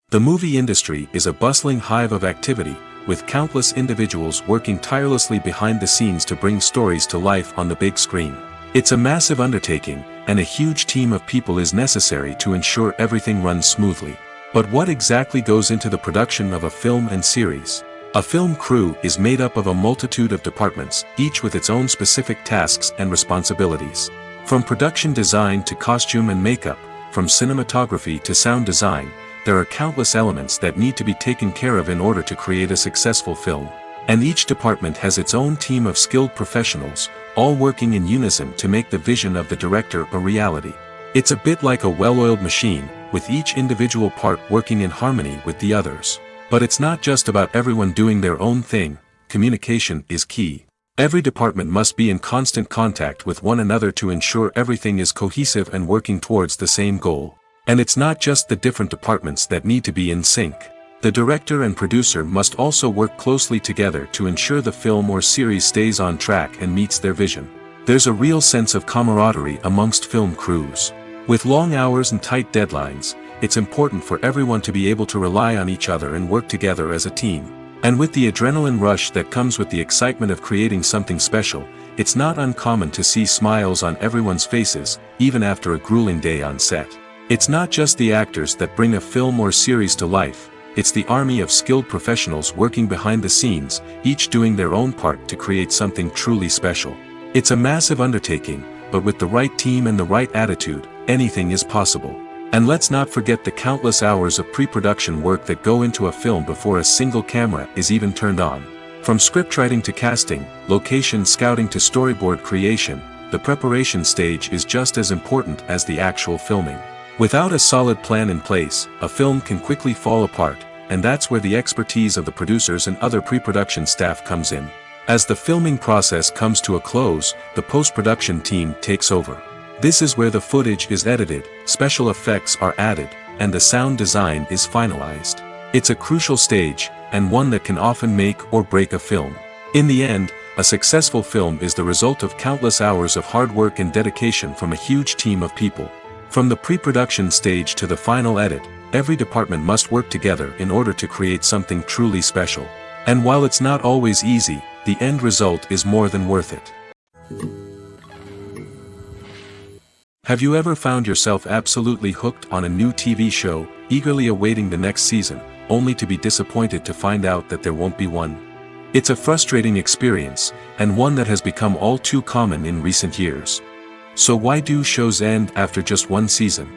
The movie industry is a bustling hive of activity, with countless individuals working tirelessly behind the scenes to bring stories to life on the big screen. It's a massive undertaking, and a huge team of people is necessary to ensure everything runs smoothly. But what exactly goes into the production of a film and series? A film crew is made up of a multitude of departments, each with its own specific tasks and responsibilities. From production design to costume and makeup, from cinematography to sound design, there are countless elements that need to be taken care of in order to create a successful film. And each department has its own team of skilled professionals, all working in unison to make the vision of the director a reality. It's a bit like a well-oiled machine, with each individual part working in harmony with the others. But it's not just about everyone doing their own thing. Communication is key. Every department must be in constant contact with one another to ensure everything is cohesive and working towards the same goal. And it's not just the different departments that need to be in sync. The director and producer must also work closely together to ensure the film or series stays on track and meets their vision. There's a real sense of camaraderie amongst film crews. With long hours and tight deadlines, it's important for everyone to be able to rely on each other and work together as a team. And with the adrenaline rush that comes with the excitement of creating something special, it's not uncommon to see smiles on everyone's faces, even after a grueling day on set. It's not just the actors that bring a film or series to life, it's the army of skilled professionals working behind the scenes, each doing their own part to create something truly special. It's a massive undertaking, but with the right team and the right attitude, anything is possible. And let's not forget the countless hours of pre-production work that go into a film before a single camera is even turned on. From scriptwriting to casting, location scouting to storyboard creation, the preparation stage is just as important as the actual filming. Without a solid plan in place, a film can quickly fall apart, and that's where the expertise of the producers and other pre-production staff comes in. As the filming process comes to a close, the post-production team takes over. This is where the footage is edited, special effects are added, and the sound design is finalized. It's a crucial stage, and one that can often make or break a film. In the end, a successful film is the result of countless hours of hard work and dedication from a huge team of people. From the pre-production stage to the final edit, every department must work together in order to create something truly special. And while it's not always easy, the end result is more than worth it. Have you ever found yourself absolutely hooked on a new TV show, eagerly awaiting the next season, only to be disappointed to find out that there won't be one? It's a frustrating experience, and one that has become all too common in recent years. So why do shows end after just one season?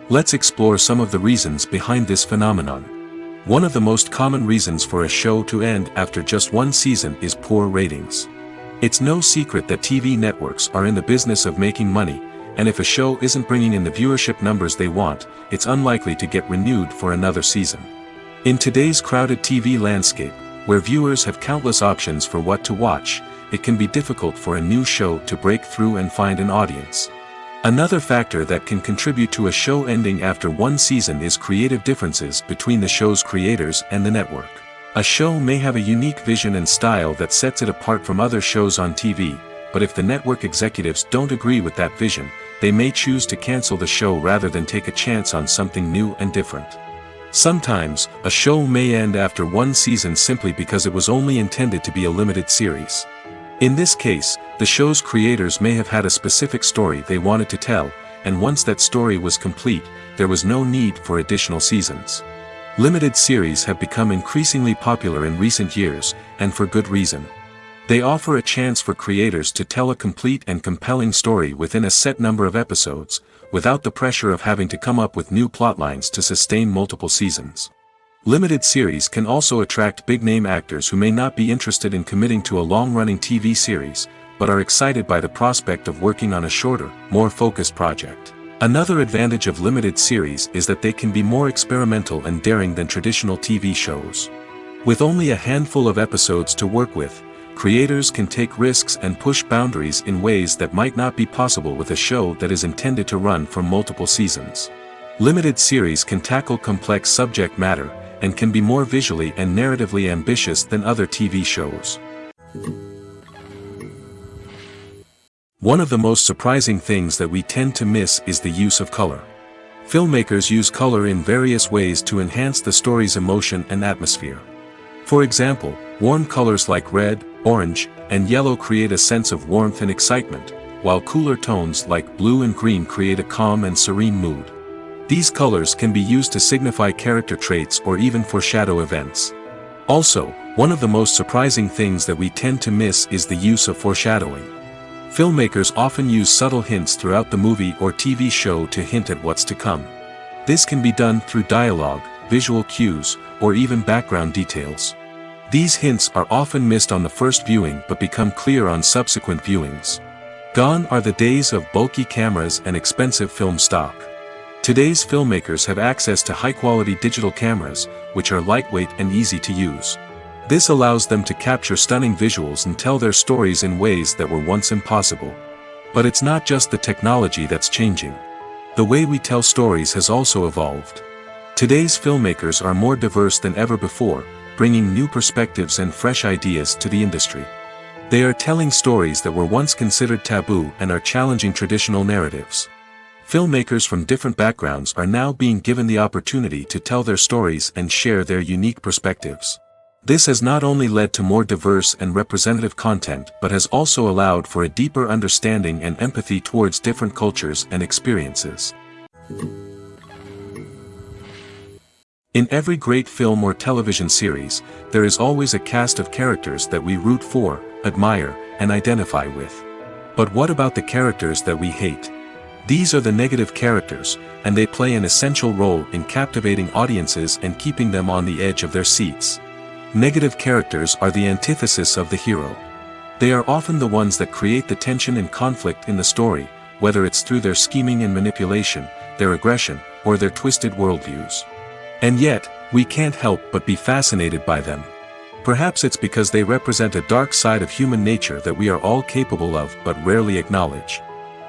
Let's explore some of the reasons behind this phenomenon. One of the most common reasons for a show to end after just one season is poor ratings. It's no secret that TV networks are in the business of making money, and if a show isn't bringing in the viewership numbers they want, it's unlikely to get renewed for another season. In today's crowded TV landscape, where viewers have countless options for what to watch, it can be difficult for a new show to break through and find an audience. Another factor that can contribute to a show ending after one season is creative differences between the show's creators and the network. A show may have a unique vision and style that sets it apart from other shows on TV, but if the network executives don't agree with that vision, they may choose to cancel the show rather than take a chance on something new and different. Sometimes, a show may end after one season simply because it was only intended to be a limited series. In this case, the show's creators may have had a specific story they wanted to tell, and once that story was complete, there was no need for additional seasons. Limited series have become increasingly popular in recent years, and for good reason. They offer a chance for creators to tell a complete and compelling story within a set number of episodes, without the pressure of having to come up with new plotlines to sustain multiple seasons. Limited series can also attract big-name actors who may not be interested in committing to a long-running TV series, but are excited by the prospect of working on a shorter, more focused project. Another advantage of limited series is that they can be more experimental and daring than traditional TV shows. With only a handful of episodes to work with, creators can take risks and push boundaries in ways that might not be possible with a show that is intended to run for multiple seasons. Limited series can tackle complex subject matter, and can be more visually and narratively ambitious than other TV shows. One of the most surprising things that we tend to miss is the use of color. Filmmakers use color in various ways to enhance the story's emotion and atmosphere. For example, warm colors like red, orange, and yellow create a sense of warmth and excitement, while cooler tones like blue and green create a calm and serene mood. These colors can be used to signify character traits or even foreshadow events. Also, one of the most surprising things that we tend to miss is the use of foreshadowing. Filmmakers often use subtle hints throughout the movie or TV show to hint at what's to come. This can be done through dialogue, visual cues, or even background details. These hints are often missed on the first viewing but become clear on subsequent viewings. Gone are the days of bulky cameras and expensive film stock. Today's filmmakers have access to high-quality digital cameras, which are lightweight and easy to use. This allows them to capture stunning visuals and tell their stories in ways that were once impossible. But it's not just the technology that's changing. The way we tell stories has also evolved. Today's filmmakers are more diverse than ever before, bringing new perspectives and fresh ideas to the industry. They are telling stories that were once considered taboo and are challenging traditional narratives. Filmmakers from different backgrounds are now being given the opportunity to tell their stories and share their unique perspectives. This has not only led to more diverse and representative content but has also allowed for a deeper understanding and empathy towards different cultures and experiences. In every great film or television series, there is always a cast of characters that we root for, admire, and identify with. But what about the characters that we hate? These are the negative characters, and they play an essential role in captivating audiences and keeping them on the edge of their seats. Negative characters are the antithesis of the hero. They are often the ones that create the tension and conflict in the story, whether it's through their scheming and manipulation, their aggression, or their twisted worldviews. And yet, we can't help but be fascinated by them. Perhaps it's because they represent a dark side of human nature that we are all capable of but rarely acknowledge.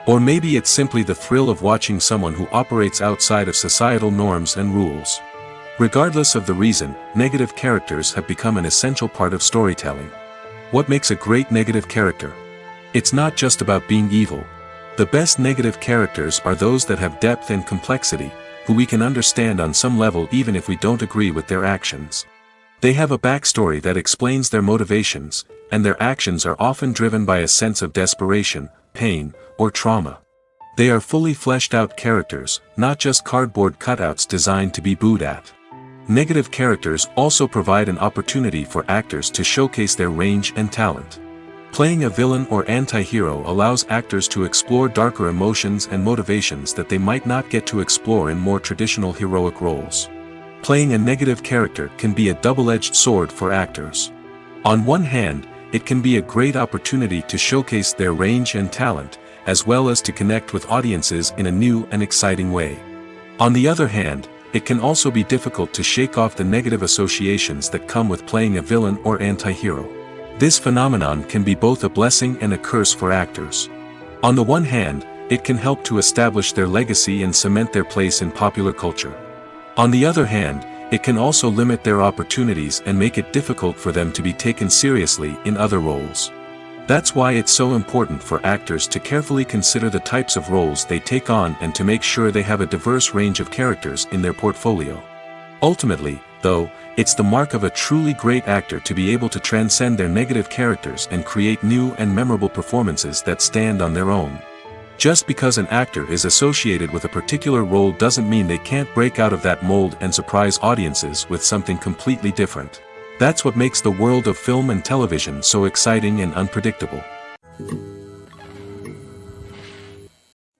Or maybe it's simply the thrill of watching someone who operates outside of societal norms and rules. Regardless of the reason, negative characters have become an essential part of storytelling. What makes a great negative character? It's not just about being evil. The best negative characters are those that have depth and complexity, who we can understand on some level even if we don't agree with their actions. They have a backstory that explains their motivations, and their actions are often driven by a sense of desperation, pain, or trauma. They are fully fleshed out characters, not just cardboard cutouts designed to be booed at. Negative characters also provide an opportunity for actors to showcase their range and talent. Playing a villain or anti-hero allows actors to explore darker emotions and motivations that they might not get to explore in more traditional heroic roles. Playing a negative character can be a double-edged sword for actors. On one hand, it can be a great opportunity to showcase their range and talent, as well as to connect with audiences in a new and exciting way. On the other hand, it can also be difficult to shake off the negative associations that come with playing a villain or anti-hero. This phenomenon can be both a blessing and a curse for actors. On the one hand, it can help to establish their legacy and cement their place in popular culture. On the other hand, it can also limit their opportunities and make it difficult for them to be taken seriously in other roles. That's why it's so important for actors to carefully consider the types of roles they take on and to make sure they have a diverse range of characters in their portfolio. Ultimately, though, it's the mark of a truly great actor to be able to transcend their negative characters and create new and memorable performances that stand on their own. Just because an actor is associated with a particular role doesn't mean they can't break out of that mold and surprise audiences with something completely different. That's what makes the world of film and television so exciting and unpredictable.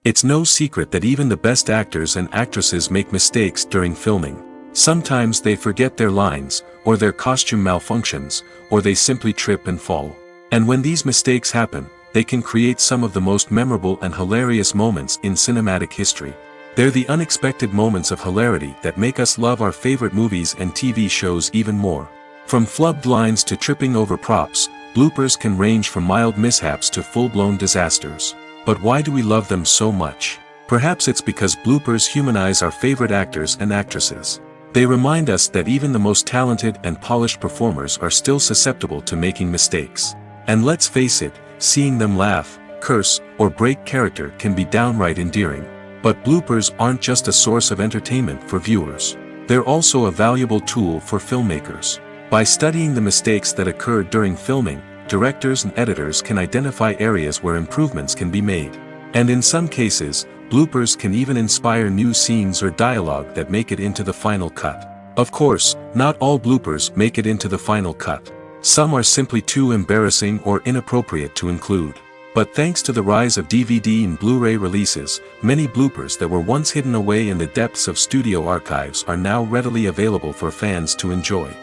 It's no secret that even the best actors and actresses make mistakes during filming. Sometimes they forget their lines, or their costume malfunctions, or they simply trip and fall. And when these mistakes happen, they can create some of the most memorable and hilarious moments in cinematic history. They're the unexpected moments of hilarity that make us love our favorite movies and TV shows even more. From flubbed lines to tripping over props, bloopers can range from mild mishaps to full-blown disasters. But why do we love them so much? Perhaps it's because bloopers humanize our favorite actors and actresses. They remind us that even the most talented and polished performers are still susceptible to making mistakes. And let's face it, seeing them laugh, curse, or break character can be downright endearing. But bloopers aren't just a source of entertainment for viewers. They're also a valuable tool for filmmakers. By studying the mistakes that occurred during filming, directors and editors can identify areas where improvements can be made. And in some cases, bloopers can even inspire new scenes or dialogue that make it into the final cut. Of course, not all bloopers make it into the final cut. Some are simply too embarrassing or inappropriate to include. But thanks to the rise of DVD and Blu-ray releases, many bloopers that were once hidden away in the depths of studio archives are now readily available for fans to enjoy.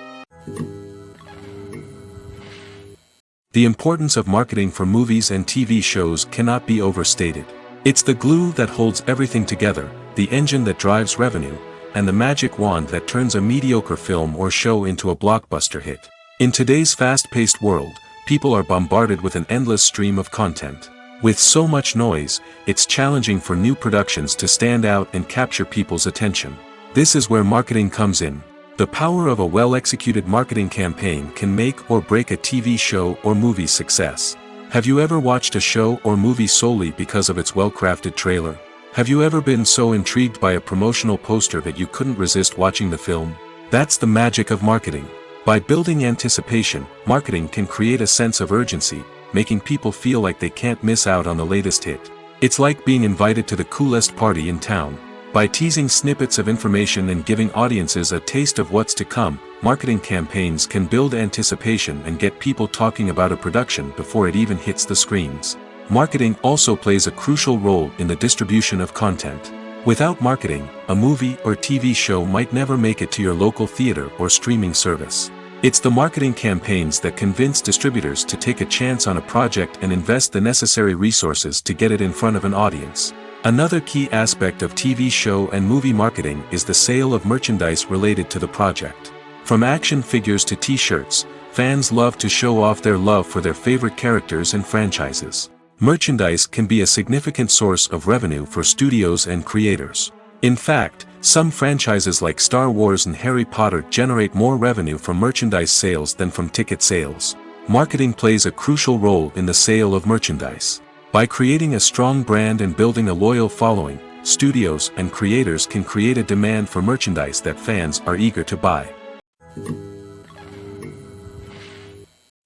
The importance of marketing for movies and TV shows cannot be overstated. It's the glue that holds everything together, the engine that drives revenue, and the magic wand that turns a mediocre film or show into a blockbuster hit. In today's fast-paced world, people are bombarded with an endless stream of content. With so much noise, it's challenging for new productions to stand out and capture people's attention. This is where marketing comes in. The power of a well-executed marketing campaign can make or break a TV show or movie's success. Have you ever watched a show or movie solely because of its well-crafted trailer? Have you ever been so intrigued by a promotional poster that you couldn't resist watching the film? That's the magic of marketing. By building anticipation, marketing can create a sense of urgency, making people feel like they can't miss out on the latest hit. It's like being invited to the coolest party in town. By teasing snippets of information and giving audiences a taste of what's to come, marketing campaigns can build anticipation and get people talking about a production before it even hits the screens. Marketing also plays a crucial role in the distribution of content. Without marketing, a movie or TV show might never make it to your local theater or streaming service. It's the marketing campaigns that convince distributors to take a chance on a project and invest the necessary resources to get it in front of an audience. Another key aspect of TV show and movie marketing is the sale of merchandise related to the project. From action figures to t-shirts, fans love to show off their love for their favorite characters and franchises. Merchandise can be a significant source of revenue for studios and creators. In fact, some franchises like Star Wars and Harry Potter generate more revenue from merchandise sales than from ticket sales. Marketing plays a crucial role in the sale of merchandise. By creating a strong brand and building a loyal following, studios and creators can create a demand for merchandise that fans are eager to buy.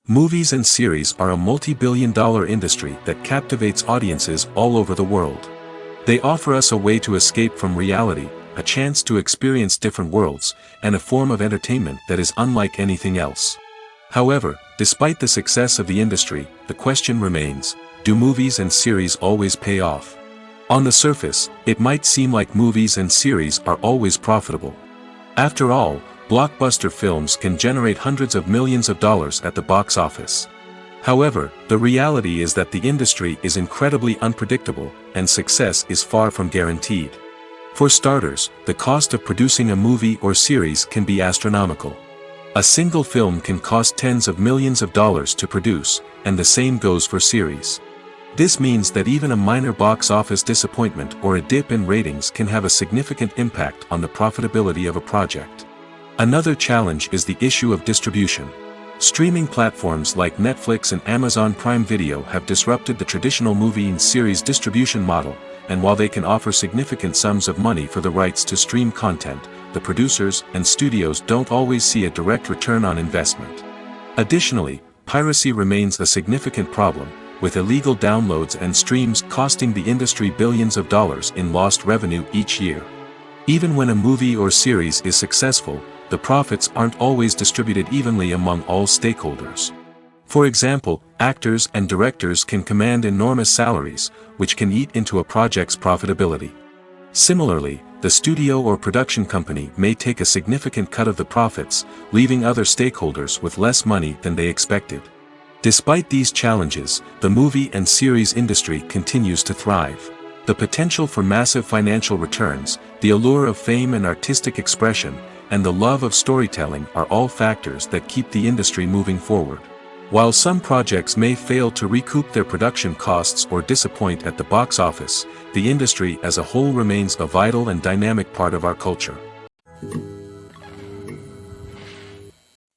Movies and series are a multi-billion-dollar industry that captivates audiences all over the world. They offer us a way to escape from reality, a chance to experience different worlds, and a form of entertainment that is unlike anything else. However, despite the success of the industry, the question remains, do movies and series always pay off? On the surface, it might seem like movies and series are always profitable. After all, blockbuster films can generate hundreds of millions of dollars at the box office. However, the reality is that the industry is incredibly unpredictable, and success is far from guaranteed. For starters, the cost of producing a movie or series can be astronomical. A single film can cost tens of millions of dollars to produce, and the same goes for series. This means that even a minor box office disappointment or a dip in ratings can have a significant impact on the profitability of a project. Another challenge is the issue of distribution. Streaming platforms like Netflix and Amazon Prime Video have disrupted the traditional movie and series distribution model, and while they can offer significant sums of money for the rights to stream content, the producers and studios don't always see a direct return on investment. Additionally, piracy remains a significant problem, with illegal downloads and streams costing the industry billions of dollars in lost revenue each year. Even when a movie or series is successful, the profits aren't always distributed evenly among all stakeholders. For example, actors and directors can command enormous salaries, which can eat into a project's profitability. Similarly, the studio or production company may take a significant cut of the profits, leaving other stakeholders with less money than they expected. Despite these challenges, the movie and series industry continues to thrive. The potential for massive financial returns, the allure of fame and artistic expression, and the love of storytelling are all factors that keep the industry moving forward. While some projects may fail to recoup their production costs or disappoint at the box office, the industry as a whole remains a vital and dynamic part of our culture.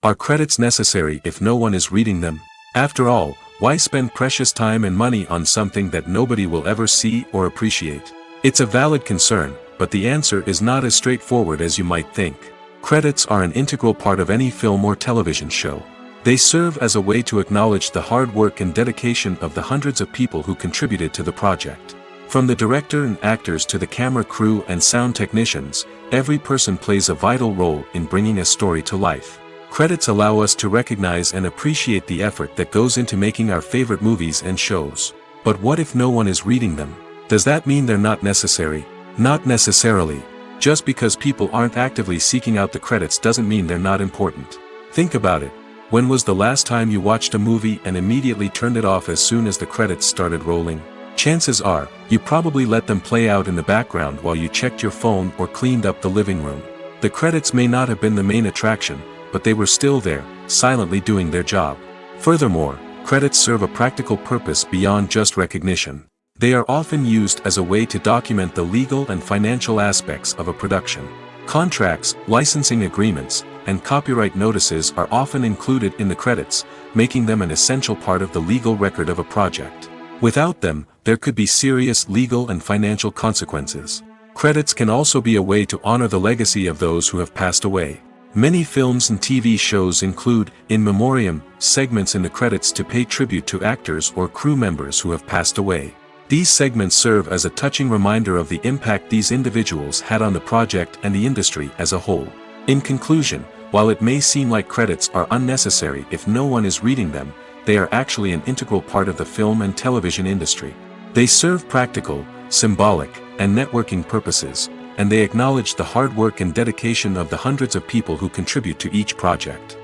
Are credits necessary if no one is reading them? After all, why spend precious time and money on something that nobody will ever see or appreciate? It's a valid concern, but the answer is not as straightforward as you might think. Credits are an integral part of any film or television show. They serve as a way to acknowledge the hard work and dedication of the hundreds of people who contributed to the project. From the director and actors to the camera crew and sound technicians, every person plays a vital role in bringing a story to life. Credits allow us to recognize and appreciate the effort that goes into making our favorite movies and shows. But what if no one is reading them? Does that mean they're not necessary? Not necessarily. Just because people aren't actively seeking out the credits doesn't mean they're not important. Think about it. When was the last time you watched a movie and immediately turned it off as soon as the credits started rolling? Chances are, you probably let them play out in the background while you checked your phone or cleaned up the living room. The credits may not have been the main attraction, but they were still there, silently doing their job. Furthermore, credits serve a practical purpose beyond just recognition. They are often used as a way to document the legal and financial aspects of a production. Contracts, licensing agreements, and copyright notices are often included in the credits, making them an essential part of the legal record of a project. Without them, there could be serious legal and financial consequences. Credits can also be a way to honor the legacy of those who have passed away. Many films and TV shows include, in memoriam, segments in the credits to pay tribute to actors or crew members who have passed away. These segments serve as a touching reminder of the impact these individuals had on the project and the industry as a whole. In conclusion, while it may seem like credits are unnecessary if no one is reading them, they are actually an integral part of the film and television industry. They serve practical, symbolic, and networking purposes, and they acknowledge the hard work and dedication of the hundreds of people who contribute to each project.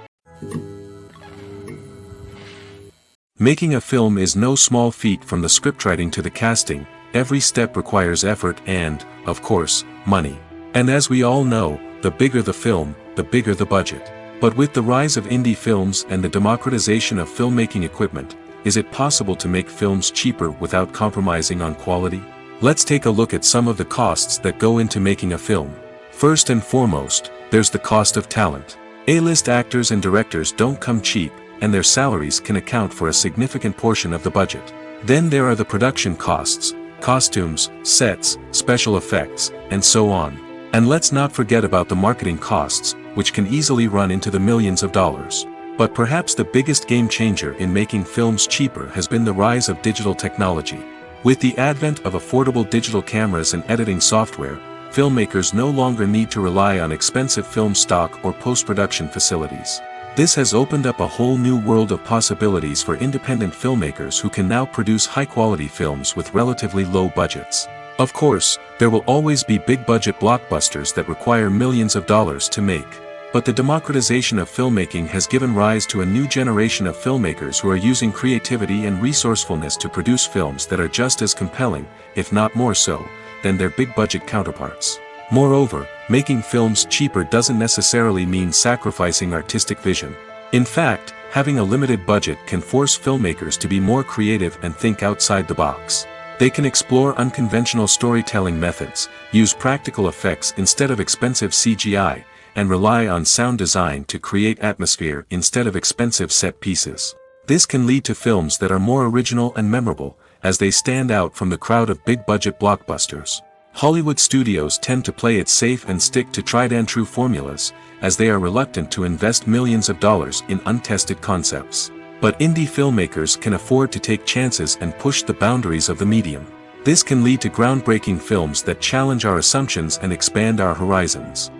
Making a film is no small feat. From the scriptwriting to the casting, every step requires effort and, of course, money. And as we all know, the bigger the film, the bigger the budget. But with the rise of indie films and the democratization of filmmaking equipment, is it possible to make films cheaper without compromising on quality? Let's take a look at some of the costs that go into making a film. First and foremost, there's the cost of talent. A-list actors and directors don't come cheap, and their salaries can account for a significant portion of the budget. Then there are the production costs, costumes, sets, special effects, and so on. And let's not forget about the marketing costs, which can easily run into the millions of dollars. But perhaps the biggest game changer in making films cheaper has been the rise of digital technology. With the advent of affordable digital cameras and editing software, filmmakers no longer need to rely on expensive film stock or post-production facilities. This has opened up a whole new world of possibilities for independent filmmakers who can now produce high-quality films with relatively low budgets. Of course, there will always be big-budget blockbusters that require millions of dollars to make. But the democratization of filmmaking has given rise to a new generation of filmmakers who are using creativity and resourcefulness to produce films that are just as compelling, if not more so, than their big-budget counterparts. Moreover, making films cheaper doesn't necessarily mean sacrificing artistic vision. In fact, having a limited budget can force filmmakers to be more creative and think outside the box. They can explore unconventional storytelling methods, use practical effects instead of expensive CGI, and rely on sound design to create atmosphere instead of expensive set pieces. This can lead to films that are more original and memorable, as they stand out from the crowd of big-budget blockbusters. Hollywood studios tend to play it safe and stick to tried-and-true formulas, as they are reluctant to invest millions of dollars in untested concepts. But indie filmmakers can afford to take chances and push the boundaries of the medium. This can lead to groundbreaking films that challenge our assumptions and expand our horizons.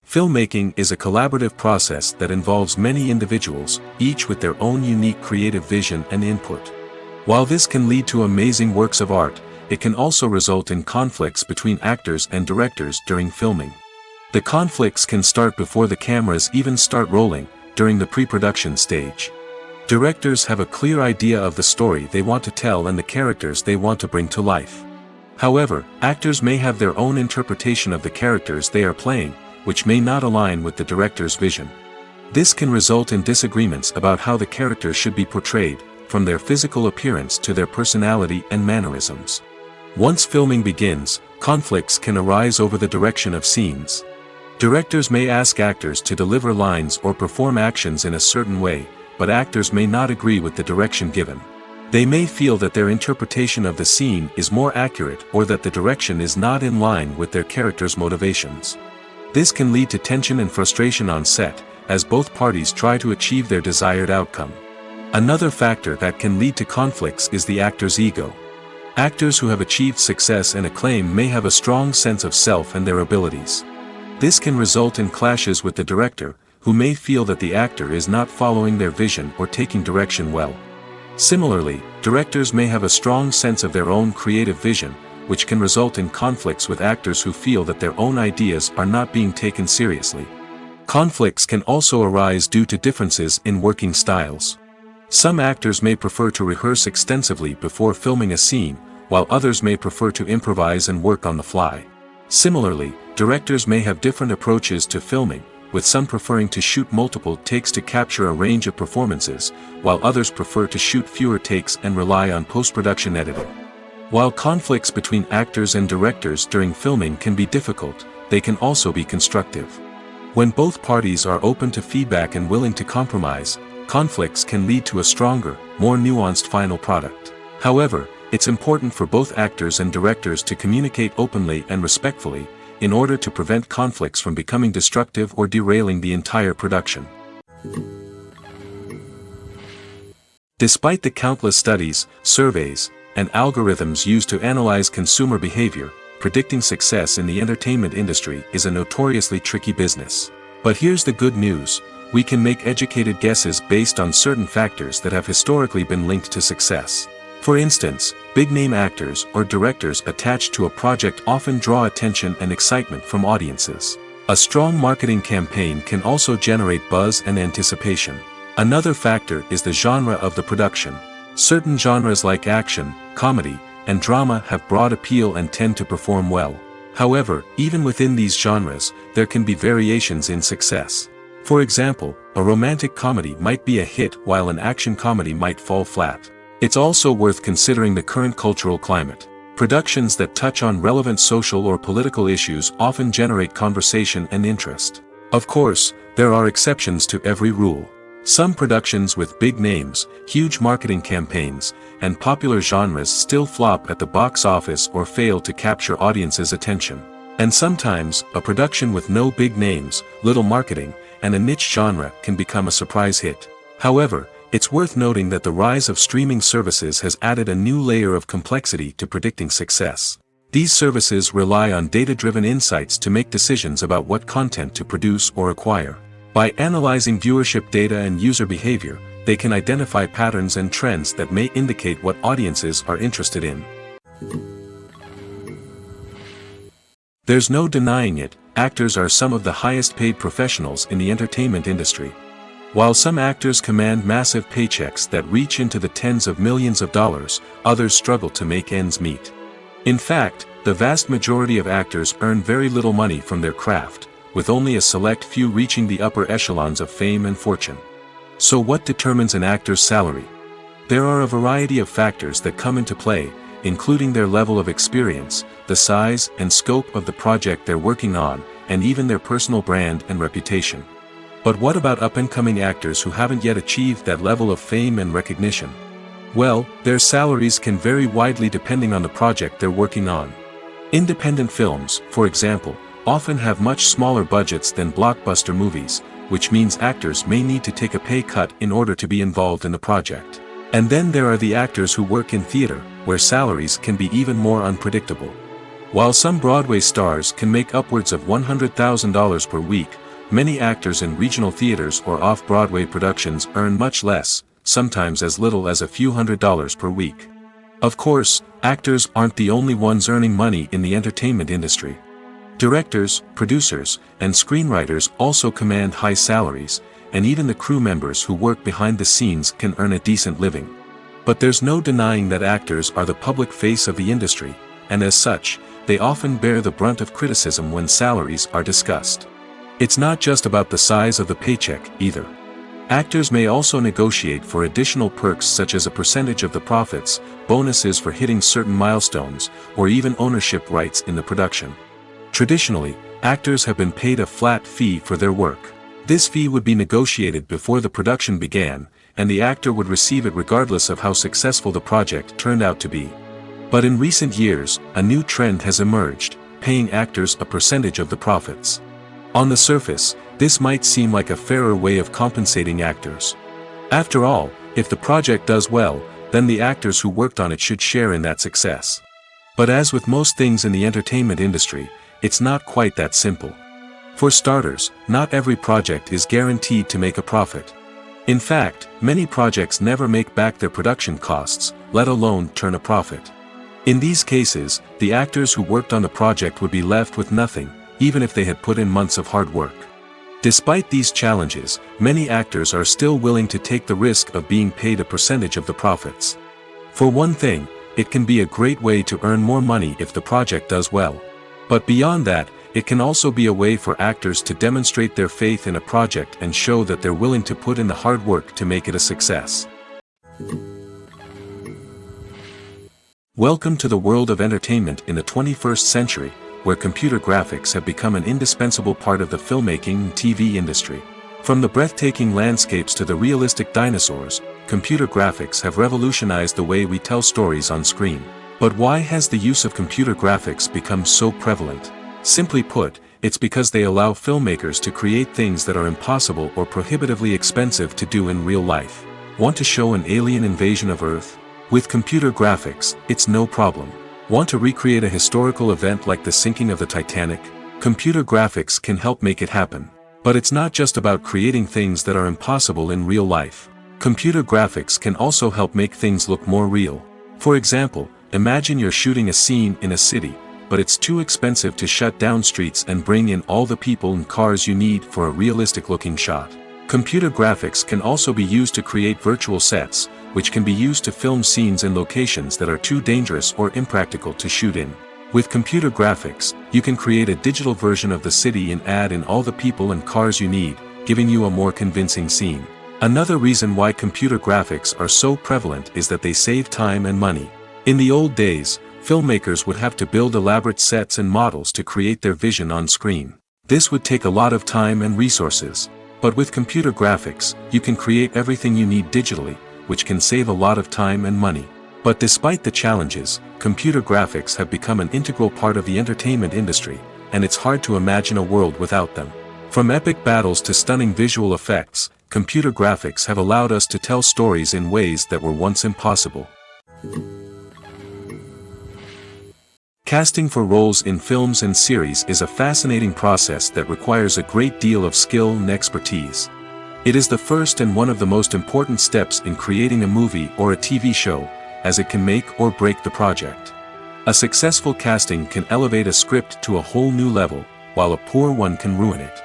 Filmmaking is a collaborative process that involves many individuals, each with their own unique creative vision and input. While this can lead to amazing works of art, it can also result in conflicts between actors and directors during filming. The conflicts can start before the cameras even start rolling, during the pre-production stage. Directors have a clear idea of the story they want to tell and the characters they want to bring to life. However, actors may have their own interpretation of the characters they are playing, which may not align with the director's vision. This can result in disagreements about how the characters should be portrayed, from their physical appearance to their personality and mannerisms. Once filming begins, conflicts can arise over the direction of scenes. Directors may ask actors to deliver lines or perform actions in a certain way, but actors may not agree with the direction given. They may feel that their interpretation of the scene is more accurate or that the direction is not in line with their character's motivations. This can lead to tension and frustration on set, as both parties try to achieve their desired outcome. Another factor that can lead to conflicts is the actor's ego. Actors who have achieved success and acclaim may have a strong sense of self and their abilities. This can result in clashes with the director, who may feel that the actor is not following their vision or taking direction well. Similarly, directors may have a strong sense of their own creative vision, which can result in conflicts with actors who feel that their own ideas are not being taken seriously. Conflicts can also arise due to differences in working styles. Some actors may prefer to rehearse extensively before filming a scene, while others may prefer to improvise and work on the fly. Similarly, directors may have different approaches to filming, with some preferring to shoot multiple takes to capture a range of performances, while others prefer to shoot fewer takes and rely on post-production editing. While conflicts between actors and directors during filming can be difficult, they can also be constructive. When both parties are open to feedback and willing to compromise, conflicts can lead to a stronger, more nuanced final product. However, it's important for both actors and directors to communicate openly and respectfully, in order to prevent conflicts from becoming destructive or derailing the entire production. Despite the countless studies, surveys, and algorithms used to analyze consumer behavior, predicting success in the entertainment industry is a notoriously tricky business. But here's the good news: we can make educated guesses based on certain factors that have historically been linked to success. For instance, big-name actors or directors attached to a project often draw attention and excitement from audiences. A strong marketing campaign can also generate buzz and anticipation. Another factor is the genre of the production. Certain genres like action, comedy, and drama have broad appeal and tend to perform well. However, even within these genres, there can be variations in success. For example, a romantic comedy might be a hit while an action comedy might fall flat. It's also worth considering the current cultural climate. Productions that touch on relevant social or political issues often generate conversation and interest. Of course, there are exceptions to every rule. Some productions with big names, huge marketing campaigns, and popular genres still flop at the box office or fail to capture audiences' attention. And sometimes, a production with no big names, little marketing, and a niche genre can become a surprise hit. However, It's worth noting that the rise of streaming services has added a new layer of complexity to predicting success. These services rely on data-driven insights to make decisions about what content to produce or acquire. By analyzing viewership data and user behavior, they can identify patterns and trends that may indicate what audiences are interested in. There's no denying it, actors are some of the highest-paid professionals in the entertainment industry. While some actors command massive paychecks that reach into the tens of millions of dollars, others struggle to make ends meet. In fact, the vast majority of actors earn very little money from their craft, with only a select few reaching the upper echelons of fame and fortune. So what determines an actor's salary? There are a variety of factors that come into play, including their level of experience, the size and scope of the project they're working on, and even their personal brand and reputation. But what about up-and-coming actors who haven't yet achieved that level of fame and recognition? Well, their salaries can vary widely depending on the project they're working on. Independent films, for example, often have much smaller budgets than blockbuster movies, which means actors may need to take a pay cut in order to be involved in the project. And then there are the actors who work in theater, where salaries can be even more unpredictable. While some Broadway stars can make upwards of $100,000 per week, many actors in regional theaters or off-Broadway productions earn much less, sometimes as little as a few $100s per week. Of course, actors aren't the only ones earning money in the entertainment industry. Directors, producers, and screenwriters also command high salaries, and even the crew members who work behind the scenes can earn a decent living. But there's no denying that actors are the public face of the industry, and as such, they often bear the brunt of criticism when salaries are discussed. It's not just about the size of the paycheck, either. Actors may also negotiate for additional perks such as a percentage of the profits, bonuses for hitting certain milestones, or even ownership rights in the production. Traditionally, actors have been paid a flat fee for their work. This fee would be negotiated before the production began, and the actor would receive it regardless of how successful the project turned out to be. But in recent years, a new trend has emerged, paying actors a percentage of the profits. On the surface, this might seem like a fairer way of compensating actors. After all, if the project does well, then the actors who worked on it should share in that success. But as with most things in the entertainment industry, it's not quite that simple. For starters, not every project is guaranteed to make a profit. In fact, many projects never make back their production costs, let alone turn a profit. In these cases, the actors who worked on the project would be left with nothing, even if they had put in months of hard work. Despite these challenges, many actors are still willing to take the risk of being paid a percentage of the profits. For one thing, it can be a great way to earn more money if the project does well. But beyond that, it can also be a way for actors to demonstrate their faith in a project and show that they're willing to put in the hard work to make it a success. Welcome to the world of entertainment in the 21st century, where computer graphics have become an indispensable part of the filmmaking and TV industry. From the breathtaking landscapes to the realistic dinosaurs, computer graphics have revolutionized the way we tell stories on screen. But why has the use of computer graphics become so prevalent? Simply put, it's because they allow filmmakers to create things that are impossible or prohibitively expensive to do in real life. Want to show an alien invasion of Earth? With computer graphics, it's no problem. Want to recreate a historical event like the sinking of the Titanic? Computer graphics can help make it happen. But it's not just about creating things that are impossible in real life. Computer graphics can also help make things look more real. For example, imagine you're shooting a scene in a city, but it's too expensive to shut down streets and bring in all the people and cars you need for a realistic-looking shot. Computer graphics can also be used to create virtual sets, which can be used to film scenes in locations that are too dangerous or impractical to shoot in. With computer graphics, you can create a digital version of the city and add in all the people and cars you need, giving you a more convincing scene. Another reason why computer graphics are so prevalent is that they save time and money. In the old days, filmmakers would have to build elaborate sets and models to create their vision on screen. This would take a lot of time and resources. But with computer graphics, you can create everything you need digitally, which can save a lot of time and money. But despite the challenges, computer graphics have become an integral part of the entertainment industry, and it's hard to imagine a world without them. From epic battles to stunning visual effects, computer graphics have allowed us to tell stories in ways that were once impossible. Casting for roles in films and series is a fascinating process that requires a great deal of skill and expertise. It is the first and one of the most important steps in creating a movie or a TV show, as it can make or break the project. A successful casting can elevate a script to a whole new level, while a poor one can ruin it.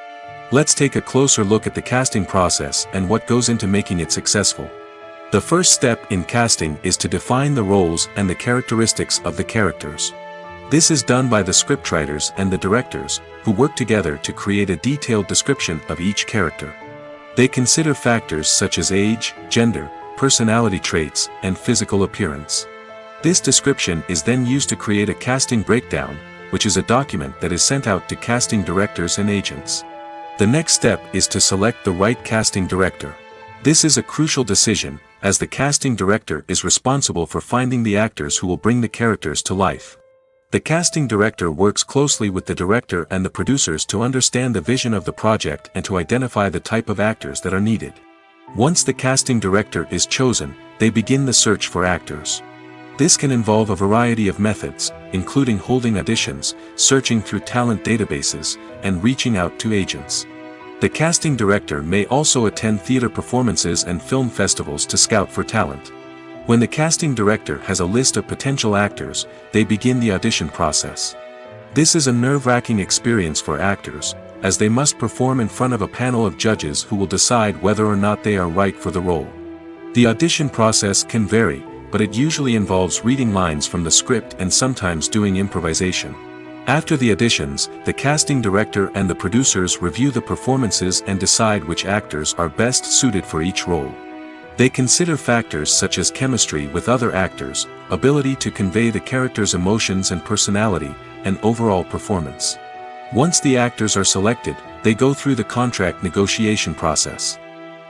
Let's take a closer look at the casting process and what goes into making it successful. The first step in casting is to define the roles and the characteristics of the characters. This is done by the scriptwriters and the directors, who work together to create a detailed description of each character. They consider factors such as age, gender, personality traits, and physical appearance. This description is then used to create a casting breakdown, which is a document that is sent out to casting directors and agents. The next step is to select the right casting director. This is a crucial decision, as the casting director is responsible for finding the actors who will bring the characters to life. The casting director works closely with the director and the producers to understand the vision of the project and to identify the type of actors that are needed. Once the casting director is chosen, they begin the search for actors. This can involve a variety of methods, including holding auditions, searching through talent databases, and reaching out to agents. The casting director may also attend theater performances and film festivals to scout for talent. When the casting director has a list of potential actors, they begin the audition process. This is a nerve-wracking experience for actors, as they must perform in front of a panel of judges who will decide whether or not they are right for the role. The audition process can vary, but it usually involves reading lines from the script and sometimes doing improvisation. After the auditions, the casting director and the producers review the performances and decide which actors are best suited for each role. They consider factors such as chemistry with other actors, ability to convey the character's emotions and personality, and overall performance. Once the actors are selected, they go through the contract negotiation process.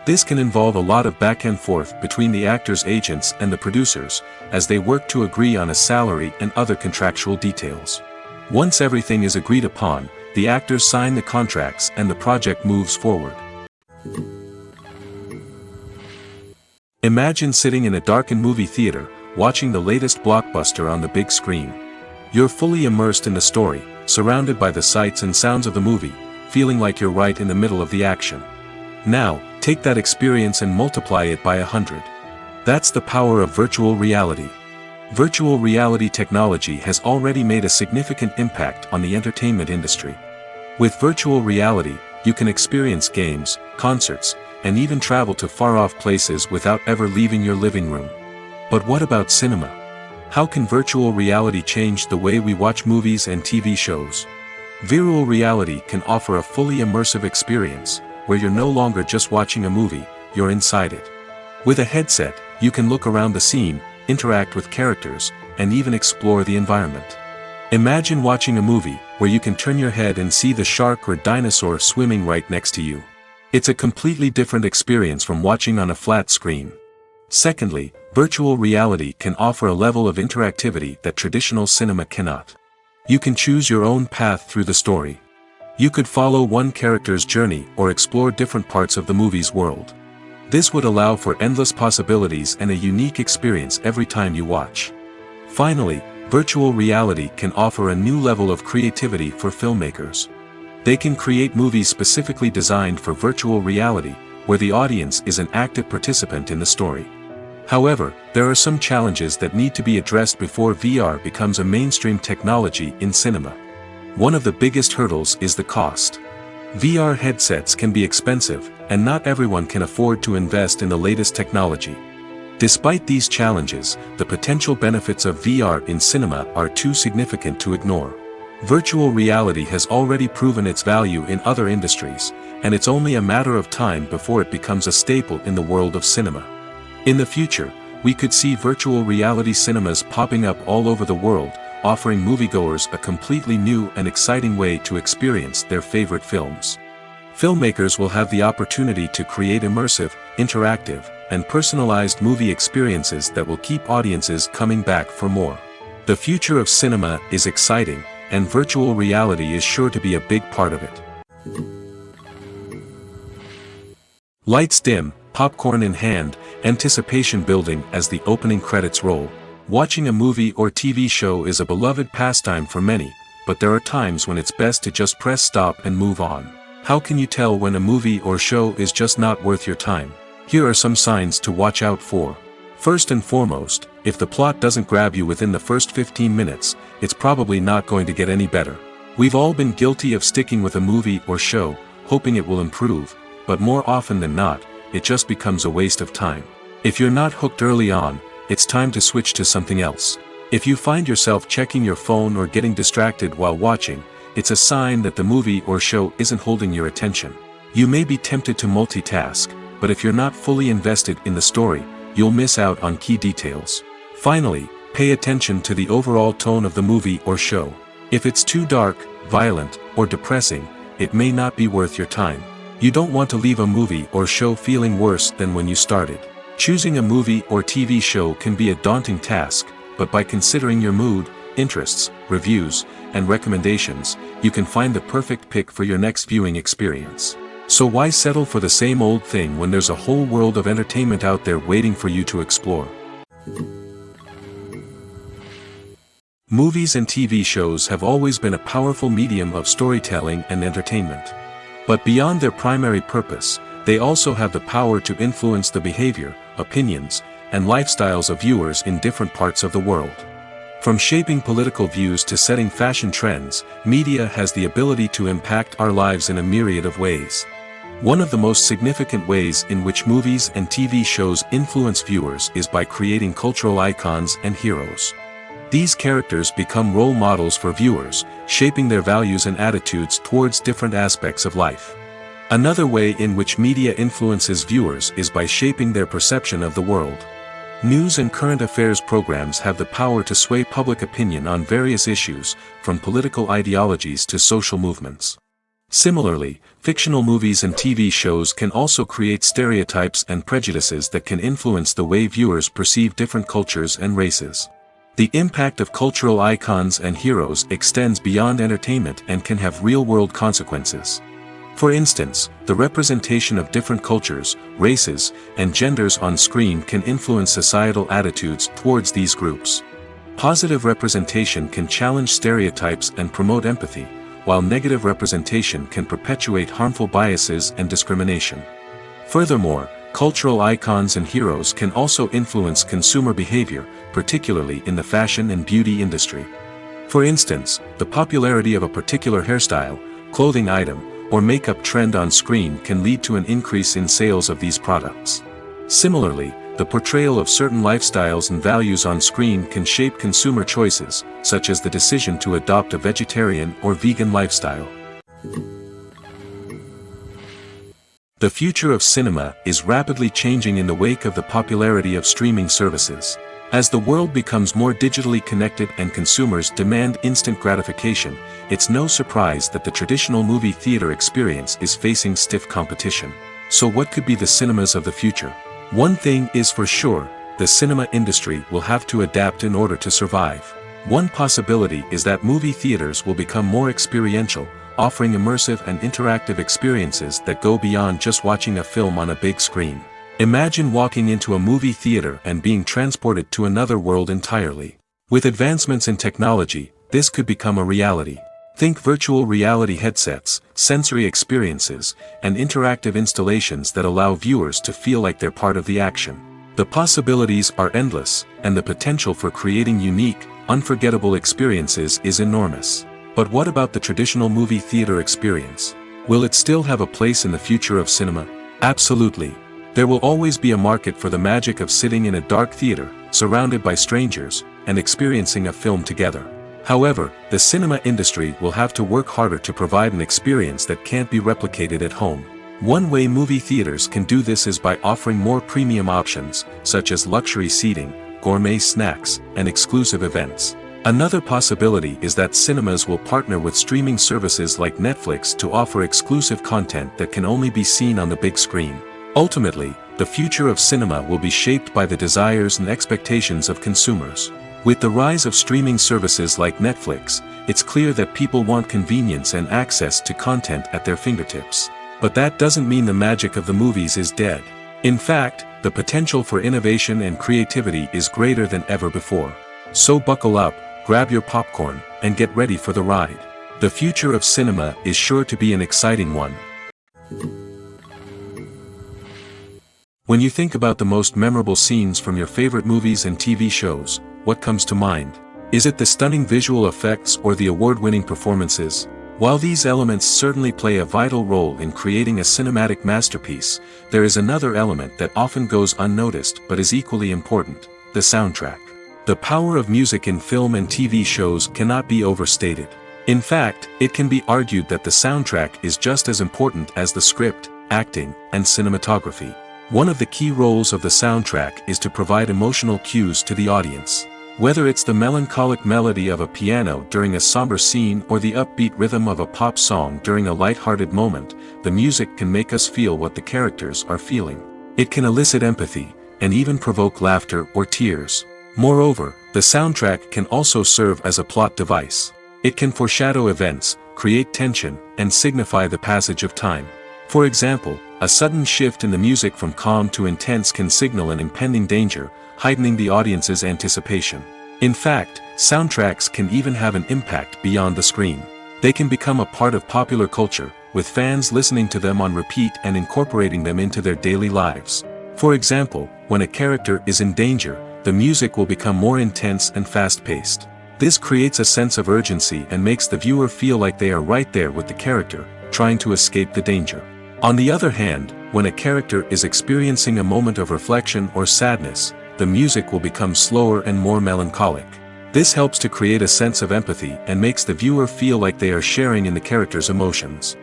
This can involve a lot of back and forth between the actors' agents and the producers, as they work to agree on a salary and other contractual details. Once everything is agreed upon, the actors sign the contracts and the project moves forward. Imagine sitting in a darkened movie theater, watching the latest blockbuster on the big screen. You're fully immersed in the story, surrounded by the sights and sounds of the movie, feeling like you're right in the middle of the action. Now, take that experience and multiply it by 100. That's the power of virtual reality. Virtual reality technology has already made a significant impact on the entertainment industry. With virtual reality, you can experience games, concerts, and even travel to far-off places without ever leaving your living room. But what about cinema? How can virtual reality change the way we watch movies and TV shows? Virtual reality can offer a fully immersive experience, where you're no longer just watching a movie, you're inside it. With a headset, you can look around the scene, interact with characters, and even explore the environment. Imagine watching a movie, where you can turn your head and see the shark or dinosaur swimming right next to you. It's a completely different experience from watching on a flat screen. Secondly, virtual reality can offer a level of interactivity that traditional cinema cannot. You can choose your own path through the story. You could follow one character's journey or explore different parts of the movie's world. This would allow for endless possibilities and a unique experience every time you watch. Finally, virtual reality can offer a new level of creativity for filmmakers. They can create movies specifically designed for virtual reality, where the audience is an active participant in the story. However, there are some challenges that need to be addressed before VR becomes a mainstream technology in cinema. One of the biggest hurdles is the cost. VR headsets can be expensive, and not everyone can afford to invest in the latest technology. Despite these challenges, the potential benefits of VR in cinema are too significant to ignore. Virtual reality has already proven its value in other industries, and it's only a matter of time before it becomes a staple in the world of cinema. In the future, we could see virtual reality cinemas popping up all over the world, offering moviegoers a completely new and exciting way to experience their favorite films. Filmmakers will have the opportunity to create immersive, interactive, and personalized movie experiences that will keep audiences coming back for more. The future of cinema is exciting, and virtual reality is sure to be a big part of it. Lights dim, popcorn in hand, anticipation building as the opening credits roll. Watching a movie or TV show is a beloved pastime for many, but there are times when it's best to just press stop and move on. How can you tell when a movie or show is just not worth your time? Here are some signs to watch out for. First and foremost, if the plot doesn't grab you within the first 15 minutes, it's probably not going to get any better. We've all been guilty of sticking with a movie or show, hoping it will improve, but more often than not, it just becomes a waste of time. If you're not hooked early on, it's time to switch to something else. If you find yourself checking your phone or getting distracted while watching, it's a sign that the movie or show isn't holding your attention. You may be tempted to multitask, but if you're not fully invested in the story, you'll miss out on key details. Finally, pay attention to the overall tone of the movie or show. If it's too dark, violent, or depressing, it may not be worth your time. You don't want to leave a movie or show feeling worse than when you started. Choosing a movie or TV show can be a daunting task, but by considering your mood, interests, reviews, and recommendations, you can find the perfect pick for your next viewing experience. So why settle for the same old thing when there's a whole world of entertainment out there waiting for you to explore? Movies and TV shows have always been a powerful medium of storytelling and entertainment. But beyond their primary purpose, they also have the power to influence the behavior, opinions, and lifestyles of viewers in different parts of the world. From shaping political views to setting fashion trends, media has the ability to impact our lives in a myriad of ways. One of the most significant ways in which movies and TV shows influence viewers is by creating cultural icons and heroes. These characters become role models for viewers, shaping their values and attitudes towards different aspects of life. Another way in which media influences viewers is by shaping their perception of the world. News and current affairs programs have the power to sway public opinion on various issues, from political ideologies to social movements. Similarly, fictional movies and TV shows can also create stereotypes and prejudices that can influence the way viewers perceive different cultures and races. The impact of cultural icons and heroes extends beyond entertainment and can have real-world consequences. For instance, the representation of different cultures, races, and genders on screen can influence societal attitudes towards these groups. Positive representation can challenge stereotypes and promote empathy, while negative representation can perpetuate harmful biases and discrimination. Furthermore, cultural icons and heroes can also influence consumer behavior, particularly in the fashion and beauty industry. For instance, the popularity of a particular hairstyle, clothing item, or makeup trend on screen can lead to an increase in sales of these products. Similarly, the portrayal of certain lifestyles and values on screen can shape consumer choices, such as the decision to adopt a vegetarian or vegan lifestyle. The future of cinema is rapidly changing in the wake of the popularity of streaming services. As the world becomes more digitally connected and consumers demand instant gratification, it's no surprise that the traditional movie theater experience is facing stiff competition. So what could be the cinemas of the future? One thing is for sure, the cinema industry will have to adapt in order to survive. One possibility is that movie theaters will become more experiential, offering immersive and interactive experiences that go beyond just watching a film on a big screen. Imagine walking into a movie theater and being transported to another world entirely. With advancements in technology, this could become a reality. Think virtual reality headsets, sensory experiences, and interactive installations that allow viewers to feel like they're part of the action. The possibilities are endless, and the potential for creating unique, unforgettable experiences is enormous. But what about the traditional movie theater experience? Will it still have a place in the future of cinema? Absolutely. There will always be a market for the magic of sitting in a dark theater, surrounded by strangers, and experiencing a film together. However, the cinema industry will have to work harder to provide an experience that can't be replicated at home. One way movie theaters can do this is by offering more premium options, such as luxury seating, gourmet snacks, and exclusive events. Another possibility is that cinemas will partner with streaming services like Netflix to offer exclusive content that can only be seen on the big screen. Ultimately, the future of cinema will be shaped by the desires and expectations of consumers. With the rise of streaming services like Netflix, it's clear that people want convenience and access to content at their fingertips. But that doesn't mean the magic of the movies is dead. In fact, the potential for innovation and creativity is greater than ever before. So buckle up, grab your popcorn, and get ready for the ride. The future of cinema is sure to be an exciting one. When you think about the most memorable scenes from your favorite movies and TV shows, what comes to mind? Is it the stunning visual effects or the award-winning performances? While these elements certainly play a vital role in creating a cinematic masterpiece, there is another element that often goes unnoticed but is equally important: the soundtrack. The power of music in film and TV shows cannot be overstated. In fact, it can be argued that the soundtrack is just as important as the script, acting, and cinematography. One of the key roles of the soundtrack is to provide emotional cues to the audience. Whether it's the melancholic melody of a piano during a somber scene or the upbeat rhythm of a pop song during a light-hearted moment, the music can make us feel what the characters are feeling. It can elicit empathy, and even provoke laughter or tears. Moreover, the soundtrack can also serve as a plot device. It can foreshadow events, create tension, and signify the passage of time. For example, a sudden shift in the music from calm to intense can signal an impending danger, heightening the audience's anticipation. In fact, soundtracks can even have an impact beyond the screen. They can become a part of popular culture, with fans listening to them on repeat and incorporating them into their daily lives. For example, when a character is in danger, the music will become more intense and fast-paced. This creates a sense of urgency and makes the viewer feel like they are right there with the character, trying to escape the danger. On the other hand, when a character is experiencing a moment of reflection or sadness, the music will become slower and more melancholic. This helps to create a sense of empathy and makes the viewer feel like they are sharing in the character's emotions.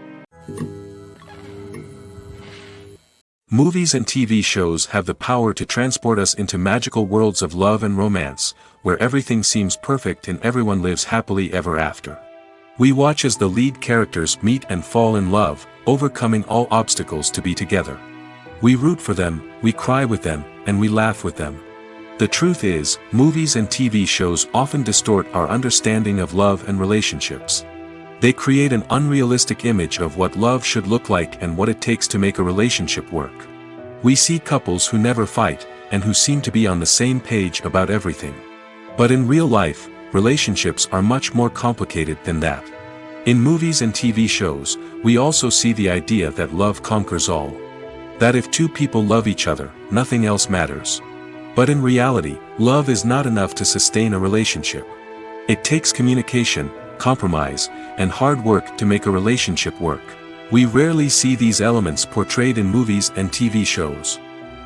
Movies and TV shows have the power to transport us into magical worlds of love and romance, where everything seems perfect and everyone lives happily ever after. We watch as the lead characters meet and fall in love, overcoming all obstacles to be together. We root for them, we cry with them, and we laugh with them. The truth is, movies and TV shows often distort our understanding of love and relationships. They create an unrealistic image of what love should look like and what it takes to make a relationship work. We see couples who never fight, and who seem to be on the same page about everything. But in real life, relationships are much more complicated than that. In movies and TV shows, we also see the idea that love conquers all. That if two people love each other, nothing else matters. But in reality, love is not enough to sustain a relationship. It takes communication, compromise, and hard work to make a relationship work. We rarely see these elements portrayed in movies and TV shows.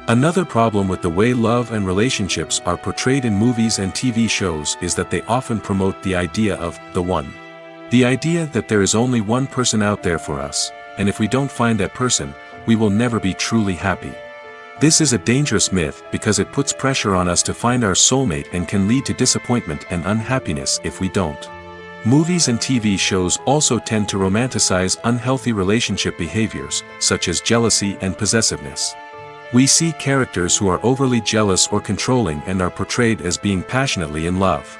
Another problem with the way love and relationships are portrayed in movies and TV shows is that they often promote the idea of the one. The idea that there is only one person out there for us, and if we don't find that person, we will never be truly happy. This is a dangerous myth because it puts pressure on us to find our soulmate and can lead to disappointment and unhappiness if we don't. Movies and TV shows also tend to romanticize unhealthy relationship behaviors, such as jealousy and possessiveness. We see characters who are overly jealous or controlling and are portrayed as being passionately in love.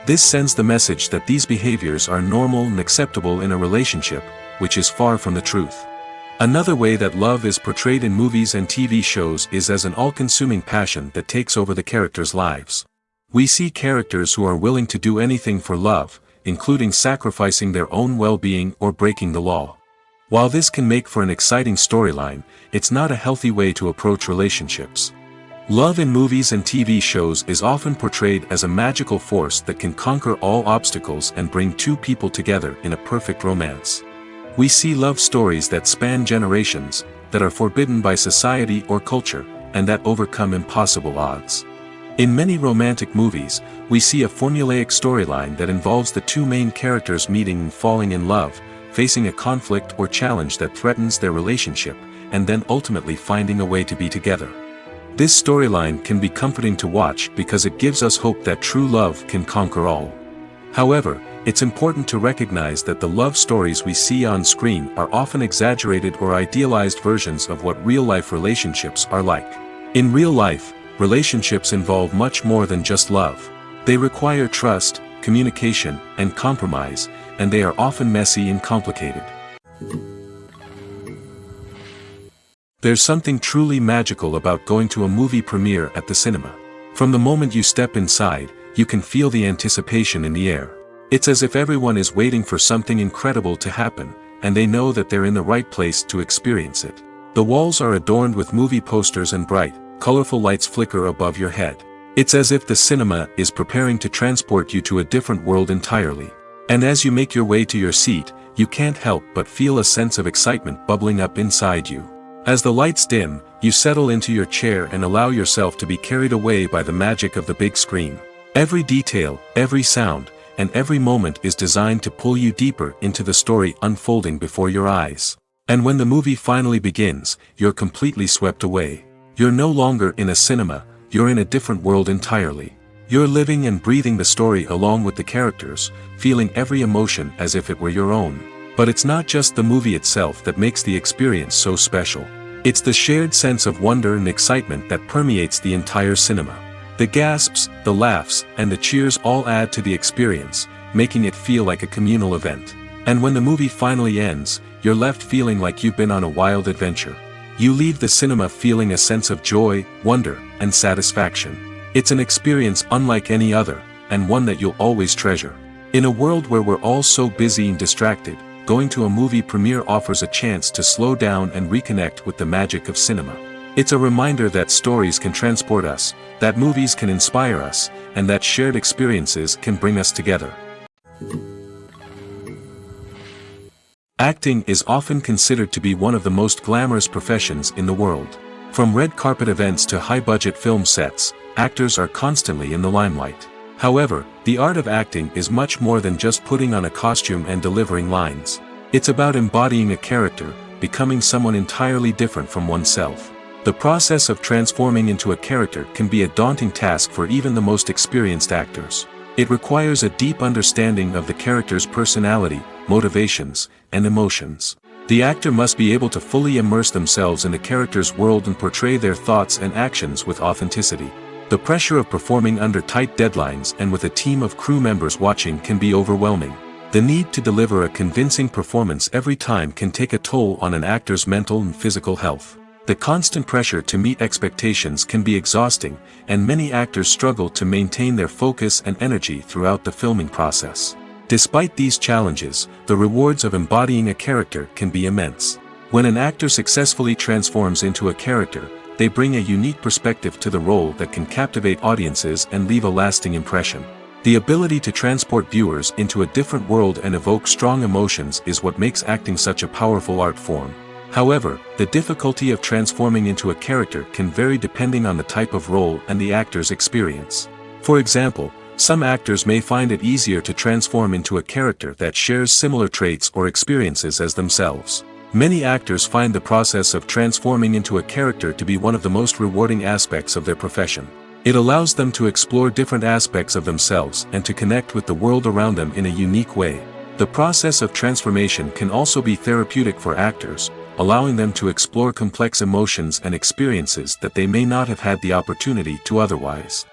This sends the message that these behaviors are normal and acceptable in a relationship, which is far from the truth. Another way that love is portrayed in movies and TV shows is as an all-consuming passion that takes over the characters' lives. We see characters who are willing to do anything for love, including sacrificing their own well-being or breaking the law. While this can make for an exciting storyline, it's not a healthy way to approach relationships. Love in movies and TV shows is often portrayed as a magical force that can conquer all obstacles and bring two people together in a perfect romance. We see love stories that span generations, that are forbidden by society or culture, and that overcome impossible odds. In many romantic movies, we see a formulaic storyline that involves the two main characters meeting and falling in love, facing a conflict or challenge that threatens their relationship, and then ultimately finding a way to be together. This storyline can be comforting to watch because it gives us hope that true love can conquer all. However, it's important to recognize that the love stories we see on screen are often exaggerated or idealized versions of what real-life relationships are like. In real life, relationships involve much more than just love. They require trust, communication, and compromise, and they are often messy and complicated. There's something truly magical about going to a movie premiere at the cinema. From the moment you step inside, you can feel the anticipation in the air. It's as if everyone is waiting for something incredible to happen, and they know that they're in the right place to experience it. The walls are adorned with movie posters and bright, colorful lights flicker above your head. It's as if the cinema is preparing to transport you to a different world entirely. And as you make your way to your seat, you can't help but feel a sense of excitement bubbling up inside you. As the lights dim, you settle into your chair and allow yourself to be carried away by the magic of the big screen. Every detail, every sound, and every moment is designed to pull you deeper into the story unfolding before your eyes. And when the movie finally begins, you're completely swept away. You're no longer in a cinema, you're in a different world entirely. You're living and breathing the story along with the characters, feeling every emotion as if it were your own. But it's not just the movie itself that makes the experience so special. It's the shared sense of wonder and excitement that permeates the entire cinema. The gasps, the laughs, and the cheers all add to the experience, making it feel like a communal event. And when the movie finally ends, you're left feeling like you've been on a wild adventure. You leave the cinema feeling a sense of joy, wonder, and satisfaction. It's an experience unlike any other, and one that you'll always treasure. In a world where we're all so busy and distracted, going to a movie premiere offers a chance to slow down and reconnect with the magic of cinema. It's a reminder that stories can transport us, that movies can inspire us, and that shared experiences can bring us together. Acting is often considered to be one of the most glamorous professions in the world. From red carpet events to high-budget film sets, actors are constantly in the limelight. However, the art of acting is much more than just putting on a costume and delivering lines. It's about embodying a character, becoming someone entirely different from oneself. The process of transforming into a character can be a daunting task for even the most experienced actors. It requires a deep understanding of the character's personality, motivations, and emotions. The actor must be able to fully immerse themselves in the character's world and portray their thoughts and actions with authenticity. The pressure of performing under tight deadlines and with a team of crew members watching can be overwhelming. The need to deliver a convincing performance every time can take a toll on an actor's mental and physical health. The constant pressure to meet expectations can be exhausting, and many actors struggle to maintain their focus and energy throughout the filming process. Despite these challenges, the rewards of embodying a character can be immense. When an actor successfully transforms into a character, they bring a unique perspective to the role that can captivate audiences and leave a lasting impression. The ability to transport viewers into a different world and evoke strong emotions is what makes acting such a powerful art form. However, the difficulty of transforming into a character can vary depending on the type of role and the actor's experience. For example, some actors may find it easier to transform into a character that shares similar traits or experiences as themselves. Many actors find the process of transforming into a character to be one of the most rewarding aspects of their profession. It allows them to explore different aspects of themselves and to connect with the world around them in a unique way. The process of transformation can also be therapeutic for actors, allowing them to explore complex emotions and experiences that they may not have had the opportunity to otherwise.